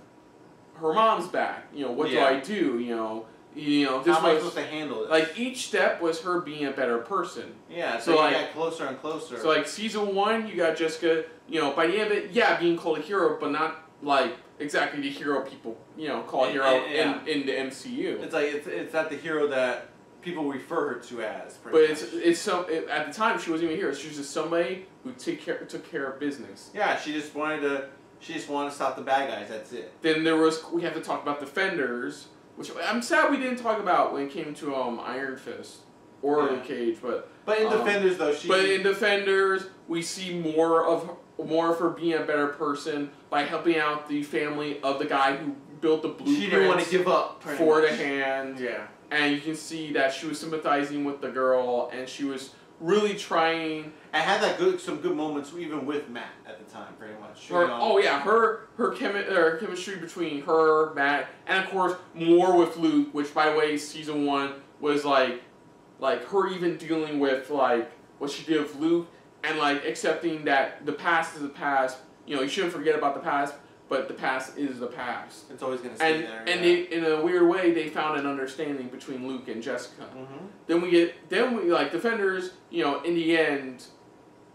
her mom's back. You know, what do I do? You know, this how am I supposed to handle it? Like, each step was her being a better person. Yeah, so like, you got closer and closer. So like season 1, you got Jessica. You know, by the end of it, yeah, being called a hero, but not like exactly the hero people, you know, call a hero in the MCU. It's like it's not the hero that people refer her to as. But at the time she wasn't even a hero. She was just somebody who took care of business. Yeah, she just wanted to stop the bad guys. That's it. Then we have to talk about Defenders, which I'm sad we didn't talk about when it came to Iron Fist or Luke Cage, but in Defenders though in Defenders we see more of her being a better person by helping out the family of the guy who built the blueprints. She didn't want to give up for the hand. Yeah. And you can see that she was sympathizing with the girl, and she was really trying. I had some good moments even with Matt at the time, pretty much. Her chemistry between her, Matt, and of course more with Luke, which by the way, season 1 was like her even dealing with like what she did with Luke, and like accepting that the past is the past. You know, you shouldn't forget about the past, but the past is the past. It's always gonna stay there. And they, in a weird way, they found an understanding between Luke and Jessica. Then we like Defenders. You know, in the end,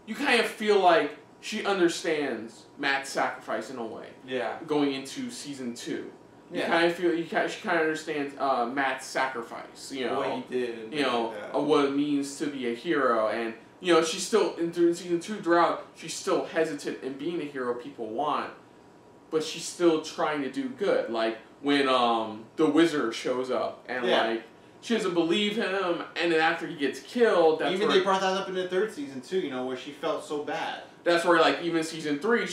you kind of feel like she understands Matt's sacrifice in a way. Yeah. Going into season 2. You kind of feel she kind of understands Matt's sacrifice. You know, what he did. You know, what it means to be a hero, and you know, she's still in season 2 throughout. She's still hesitant in being a hero people want, but she's still trying to do good. Like when the wizard shows up and like she doesn't believe him, and then after he gets killed, that's they brought that up in the 3rd season too. You know, where she felt so bad. That's where like even season 3.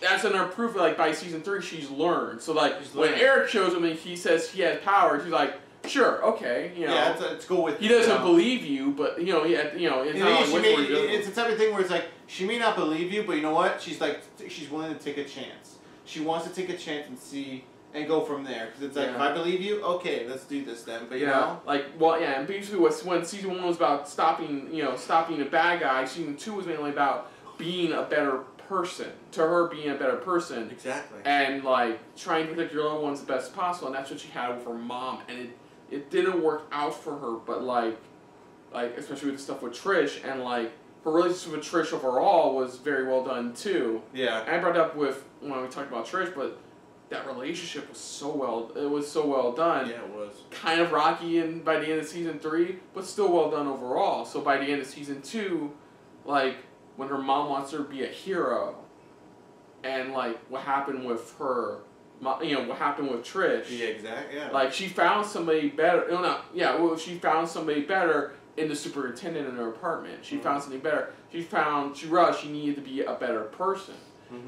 That's another proof. Like by season 3, she's learned. So like when Eric shows him and he says he has powers, he's like, sure, okay, you know. Yeah, let's go with. He doesn't believe you, but you know, it's not like it's the type of thing where it's like she may not believe you, but you know what? She's willing to take a chance. She wants to take a chance and see and go from there, because it's like if I believe you, okay, let's do this then. But you know, and basically when season 1 was about stopping the bad guy, season 2 was mainly about being a better person, to her being a better person. Exactly. And like trying to protect your loved ones the best possible, and that's what she had with her mom, and it didn't work out for her, but like especially with the stuff with Trish, and like her relationship with Trish overall was very well done too. Yeah. And I brought it up with when we talked about Trish, but that relationship was so well done. Yeah, it was. Kind of rocky by the end of season 3, but still well done overall. So by the end of season 2, like when her mom wants her to be a hero, and like what happened with her, you know, what happened with Trish. Yeah, exactly. Yeah. Like she found somebody better. She found somebody better in the superintendent in her apartment. She found something better. She realized she needed to be a better person.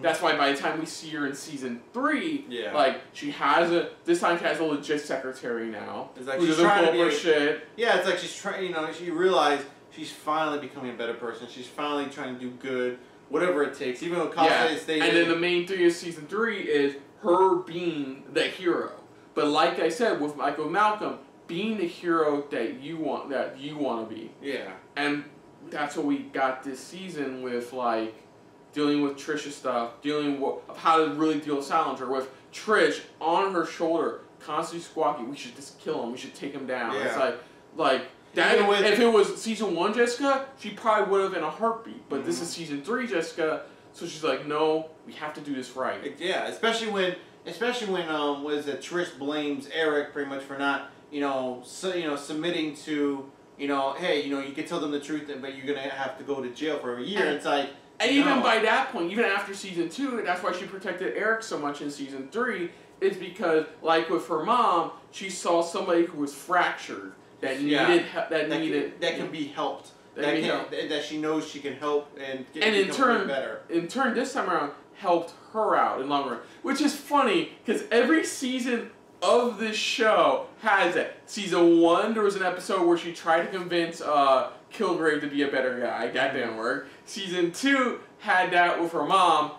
That's why by the time we see her in season 3, like this time she has a legit secretary now. It's like who she's doesn't trying to pull up be her shit. Yeah, it's like she's trying. You know, she realized she's finally becoming a better person. She's finally trying to do good, whatever it takes. Even though Casa stays. And then the main thing of season 3 is her being the hero. But like I said with Michael Malcolm, being the hero that you want to be. Yeah. And that's what we got this season with like dealing with Trish's stuff, dealing with how to really deal with Salinger, with Trish on her shoulder constantly squawking, we should just kill him, we should take him down. Yeah. It's like that. If it was season 1 Jessica, she probably would have in a heartbeat. But this is season 3 Jessica, so she's like, no, we have to do this right. Yeah, especially when what is it? Trish blames Eric pretty much for not submitting to hey, you can tell them the truth, but you're gonna have to go to jail for a year. It's like. And even by that point, even after season 2, that's why she protected Eric so much in season 3, is because, like with her mom, she saw somebody who was fractured that can be helped. That she knows she can help and in turn better. In turn, this time around, helped her out in the long run, which is funny because every season of this show has it. Season 1, there was an episode where she tried to convince Kilgrave to be a better guy. That didn't work. Season 2 had that with her mom.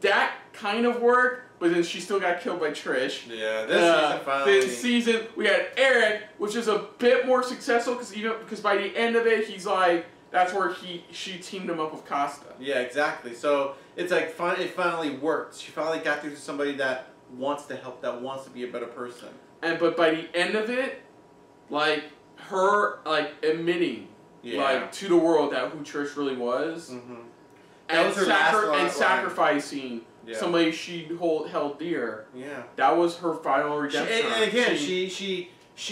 That kind of worked, but then she still got killed by Trish. Yeah, this season finally. This season we had Eric, which is a bit more successful because by the end of it, he's like, that's where she teamed him up with Costa. Yeah, exactly. So it's like it finally worked. She finally got through to somebody that wants to help, that wants to be a better person. But by the end of it, like her admitting to the world that who Trish really was, and sacrificing somebody she held dear. Yeah, that was her final redemption. And again, she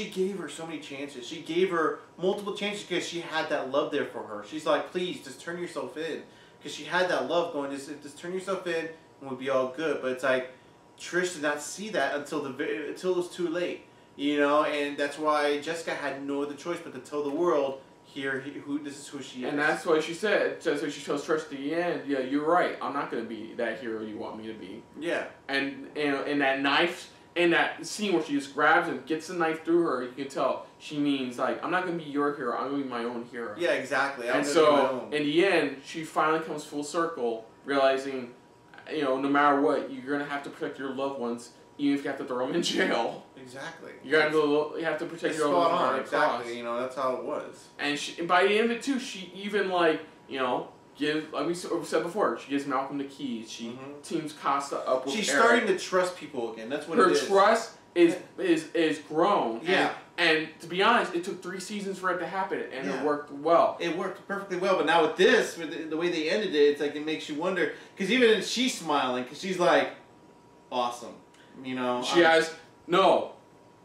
gave her so many chances. She gave her multiple chances because she had that love there for her. She's like, please, just turn yourself in, because she had that love going. Just turn yourself in, and we'll be all good. But it's like Trish did not see that until it was too late. And that's why Jessica had no other choice but to tell the world, this is who she is. And that's what she said. That's what she tells Trish at the end. Yeah, you're right. I'm not going to be that hero you want me to be. Yeah. And in that knife, in that scene where she just grabs and gets the knife through her, you can tell she means like, I'm not going to be your hero. I'm going to be my own hero. Yeah, exactly. And so in the end, she finally comes full circle, realizing, no matter what, you're going to have to protect your loved ones, even if you have to throw them in jail. Exactly. You have to protect your loved ones. Exactly. That's how it was. And by the end of it too, she even gives, like we said before, she gives Malcolm the keys. She teams Costa up with She's Eric. Starting to trust people again. That's what it is. Her trust is grown. Yeah. And to be honest, it took 3 seasons for it to happen, and it worked well. It worked perfectly well, but now with this, with the way they ended it, it's like it makes you wonder. Because even she's smiling, because she's like, awesome. She has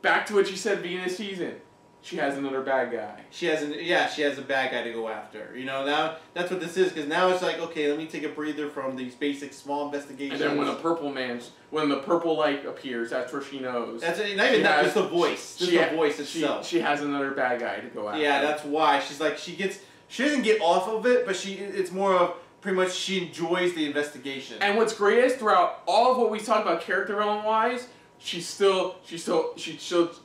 back to what she said at the beginning of the season. She has another bad guy. She has a bad guy to go after. Now that's what this is, because now it's like, okay, let me take a breather from these basic small investigations. And then when the purple light appears, that's where she knows. That's not even that. It's the voice. It's the voice itself. She has another bad guy to go after. Yeah, that's why she's like she doesn't get off of it, but it's more of pretty much she enjoys the investigation. And what's great is throughout all of what we talked about character development wise, she still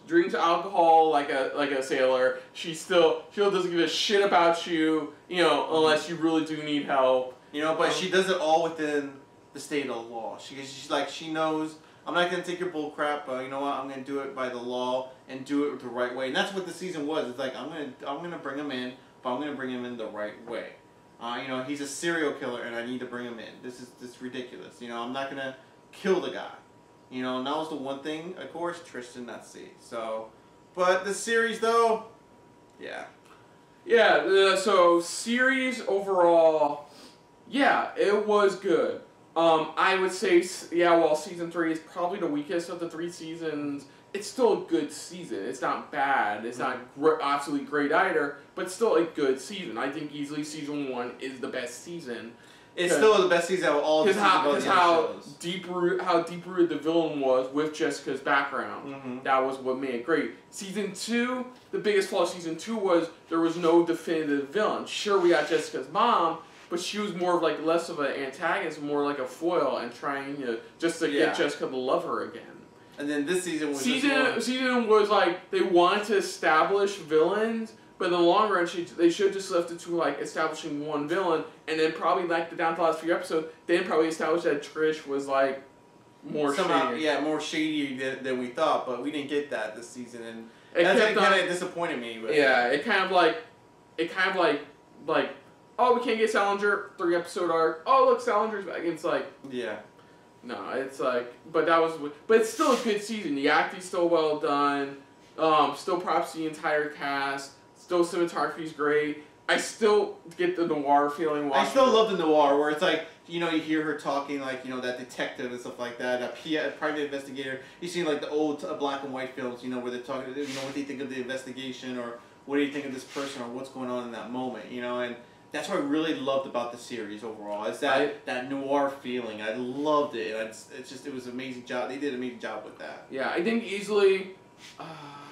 drinks alcohol like a sailor. She still doesn't give a shit about you, unless you really do need help. But she does it all within the state of the law. She knows, I'm not gonna take your bull crap, but you know what, I'm gonna do it by the law and do it the right way. And that's what the season was. It's like I'm gonna bring him in, but I'm gonna bring him in the right way. He's a serial killer and I need to bring him in. This is ridiculous. I'm not gonna kill the guy. And that was the one thing, of course, Trish did not see. So, but the series, though, yeah. Yeah, so series overall, yeah, it was good. I would say, while season 3 is probably the weakest of the 3 seasons, it's still a good season. It's not bad. It's not absolutely great either, but still a good season. I think easily season 1 is the best season. It's still the best season of all the seasons. Because how deep-rooted the villain was with Jessica's background. That was what made it great. Season 2, the biggest flaw of season 2 was there was no definitive villain. Sure, we got Jessica's mom, but she was more of less of an antagonist, more like a foil, and trying to get Jessica to love her again. And then this season was season was like they wanted to establish villains. But in the long run, they should have just left it to establishing one villain, and then probably down to the last few episodes, then probably established that Trish was more shady. Yeah, more shady than we thought, but we didn't get that this season, and that's kind of disappointed me. But it kind of oh, we can't get Salinger, 3-episode arc. Oh, look, Salinger's back. It's like, yeah. No, it's like, but it's still a good season. The acting's still well done. Still props to the entire cast. Still cinematography's great. I still get the noir feeling. I still love the noir, where it's like, you know, you hear her talking like, you know, that detective and stuff like that, a private investigator. You see like the old black and white films, you know, where they're talking, you know, what they think of the investigation, or what do you think of this person, or what's going on in that moment, you know, and that's what I really loved about the series overall. Is that noir feeling. I loved it. And it was an amazing job. They did an amazing job with that. Yeah, I think easily.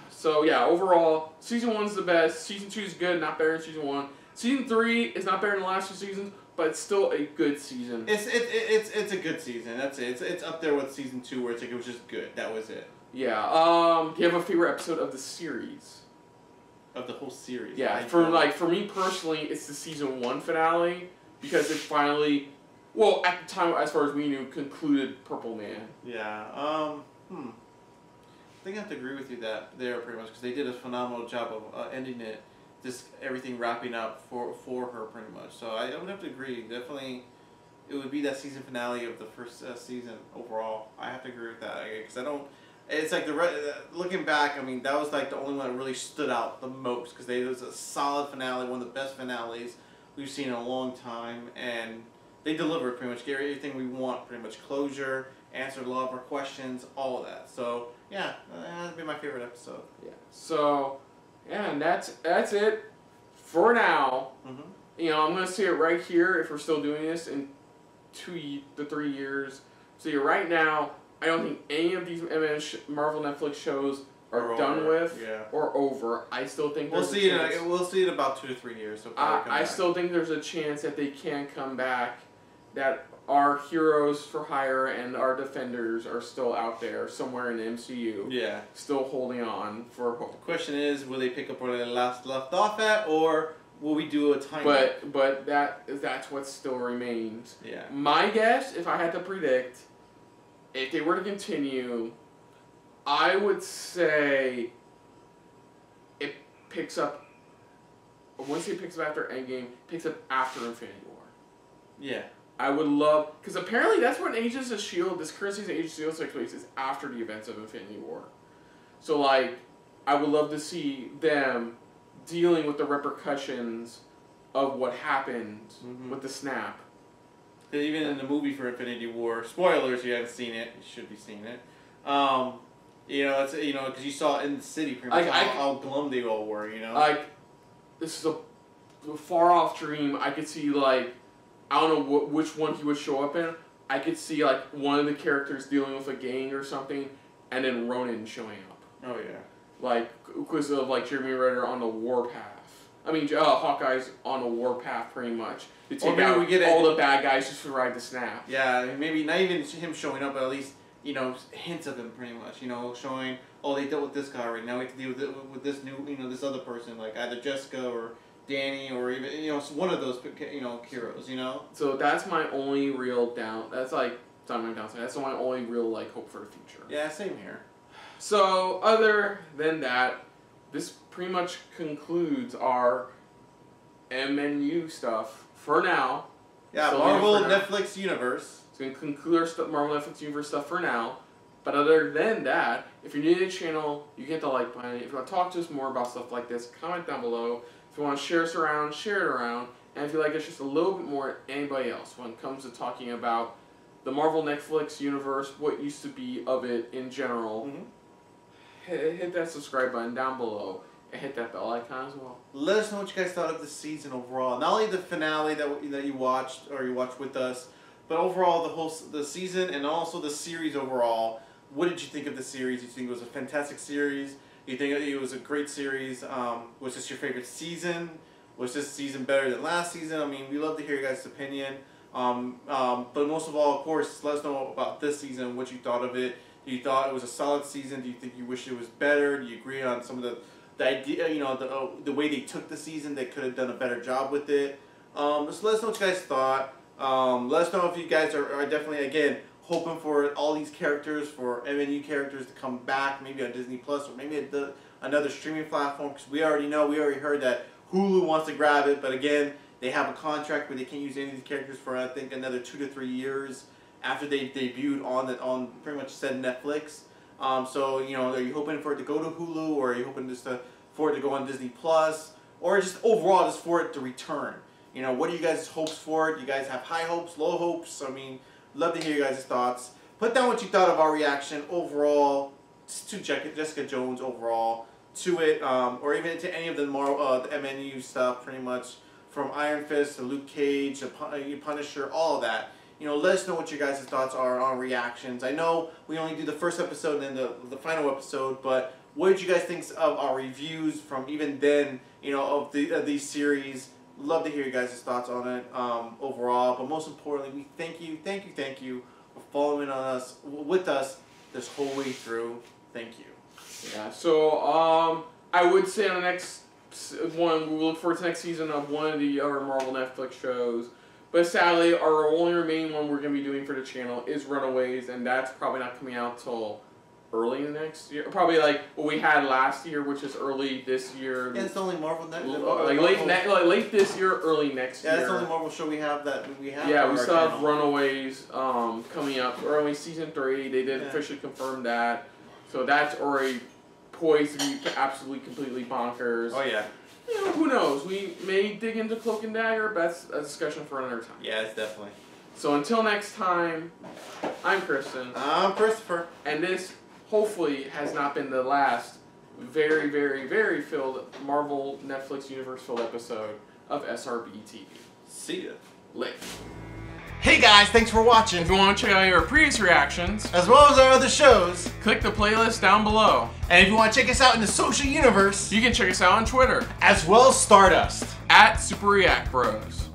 So yeah, overall, season 1's the best. Season 2 is good, not better than season 1. Season 3 is not better than the last 2 seasons, but it's still a good season. It's a good season. That's it. It's up there with season 2, where it's like it was just good. That was it. Yeah. Do you have a favorite episode of the series? Of the whole series. Yeah. For me personally, it's the season 1 finale, because it finally, well, at the time, as far as we knew, concluded Purple Man. Yeah. I think I have to agree with you there pretty much, because they did a phenomenal job of ending it, just everything wrapping up for her pretty much. So I would have to agree. Definitely, it would be that season finale of the first season overall. I have to agree with that, because I don't. It's like looking back, I mean, that was like the only one that really stood out the most, because it was a solid finale, one of the best finales we've seen in a long time, and they delivered pretty much, gave everything we want, pretty much closure, answered a lot of our questions, all of that. So yeah, that has been my favorite episode. Yeah. So yeah, and that's it for now. Mm-hmm. You know, I'm gonna say it right here if we're still doing this in 2 to 3 years. So you're right now. I don't think any of these Marvel Netflix shows are done with or over. I still think we'll see it in about 2 to 3 years. So I still think there's a chance that they can come back. That our heroes for hire and our defenders are still out there somewhere in the MCU. Yeah. Still holding on for hope. The question is, will they pick up where they last left off at, or will we do a time? But that's what still remains. Yeah. My guess, if I had to predict, if they were to continue, I would say it picks up. Once it picks up after Endgame, picks up after Infinity War. Yeah. I would love, because apparently that's when Agents of S.H.I.E.L.D., this current season of Agents of S.H.I.E.L.D. takes place, is after the events of Infinity War. So, like, I would love to see them dealing with the repercussions of what happened with the snap. Even in the movie for Infinity War, spoilers, if you haven't seen it, you should be seeing it. You know, it's, you know, because you saw in the city pretty much how glum they all were, you know? Like, this is a far-off dream. I could see, like, I don't know which one he would show up in. I could see, like, one of the characters dealing with a gang or something, and then Ronan showing up. Oh, yeah. Like, because of, like, Jeremy Renner on the warpath. I mean, Hawkeye's on the warpath, pretty much. To take out all the bad guys just to ride the snap. Yeah, maybe not even him showing up, but at least, you know, hints of him, pretty much. You know, showing, oh, they dealt with this guy already. Now we have to deal with this new, you know, this other person, like either Jessica or Danny, or even, you know, one of those, you know, heroes, you know? So that's my only real that's like, it's not my downside, that's my only real, like, hope for the future. Yeah, same here. So, other than that, this pretty much concludes our MNU stuff for now. Yeah, Marvel Netflix universe. It's going to conclude our Marvel Netflix universe stuff for now. But other than that, if you're new to the channel, you get the like button. If you want to talk to us more about stuff like this, comment down below. If you want to share us around, share it around. And if you like us just a little bit more than anybody else when it comes to talking about the Marvel Netflix universe, what used to be of it in general, hit that subscribe button down below and hit that bell icon as well. Let us know what you guys thought of the season overall. Not only the finale that you watched with us, but overall the season and also the series overall. What did you think of the series? You think it was a fantastic series? You think it was a great series? Was this your favorite season? Was this season better than last season? I mean, we love to hear your guys' opinion. But most of all, of course, let us know about this season, what you thought of it. Do you thought it was a solid season? Do you think you wish it was better? Do you agree on some of the idea, you know, the way they took the season? They could have done a better job with it. Just let us know what you guys thought. Let us know if you guys are definitely, again, hoping for all these characters, for MNU characters to come back, maybe on Disney Plus or maybe another streaming platform, because we already heard that Hulu wants to grab it, but again, they have a contract where they can't use any of these characters for, I think, another 2 to 3 years, after they debuted on pretty much said Netflix. So you know, are you hoping for it to go to Hulu, or are you hoping just for it to go on Disney Plus, or just overall just for it to return? You know, what are you guys' hopes for it? You guys have high hopes, low hopes? I mean, love to hear you guys' thoughts. Put down what you thought of our reaction overall to Jessica Jones overall, to it, or even to any of the the MNU stuff, pretty much from Iron Fist to Luke Cage to Punisher, all of that. You know, let us know what your guys' thoughts are on reactions. I know we only do the first episode and then the final episode, but what did you guys think of our reviews from even then? You know, of these series. Love to hear you guys' thoughts on it overall. But most importantly, we thank you for following with us this whole way through. Thank you. Yeah. So I would say on the next one, we will look forward to next season of one of the other Marvel Netflix shows. But sadly, our only remaining one we're going to be doing for the channel is Runaways, and that's probably not coming out till early next year. Probably like what we had last year, which is early this year. Yeah, it's the only Marvel late this year, early next year. Yeah, that's the only Marvel show we have Yeah, we still have Runaways coming up. Early season 3, they did officially confirm that. So that's already poised to be absolutely, completely bonkers. Oh yeah. You know, who knows? We may dig into Cloak and Dagger, but that's a discussion for another time. Yeah, it's definitely. So until next time, I'm Kristen. I'm Christopher. And this, hopefully, has not been the last very, very, very filled Marvel Netflix universe filled episode of SRBTV. See ya. Later. Hey guys, thanks for watching. If you want to check out our previous reactions, as well as our other shows, click the playlist down below. And if you want to check us out in the social universe, you can check us out on Twitter, as well as Stardust, @SuperReactBros.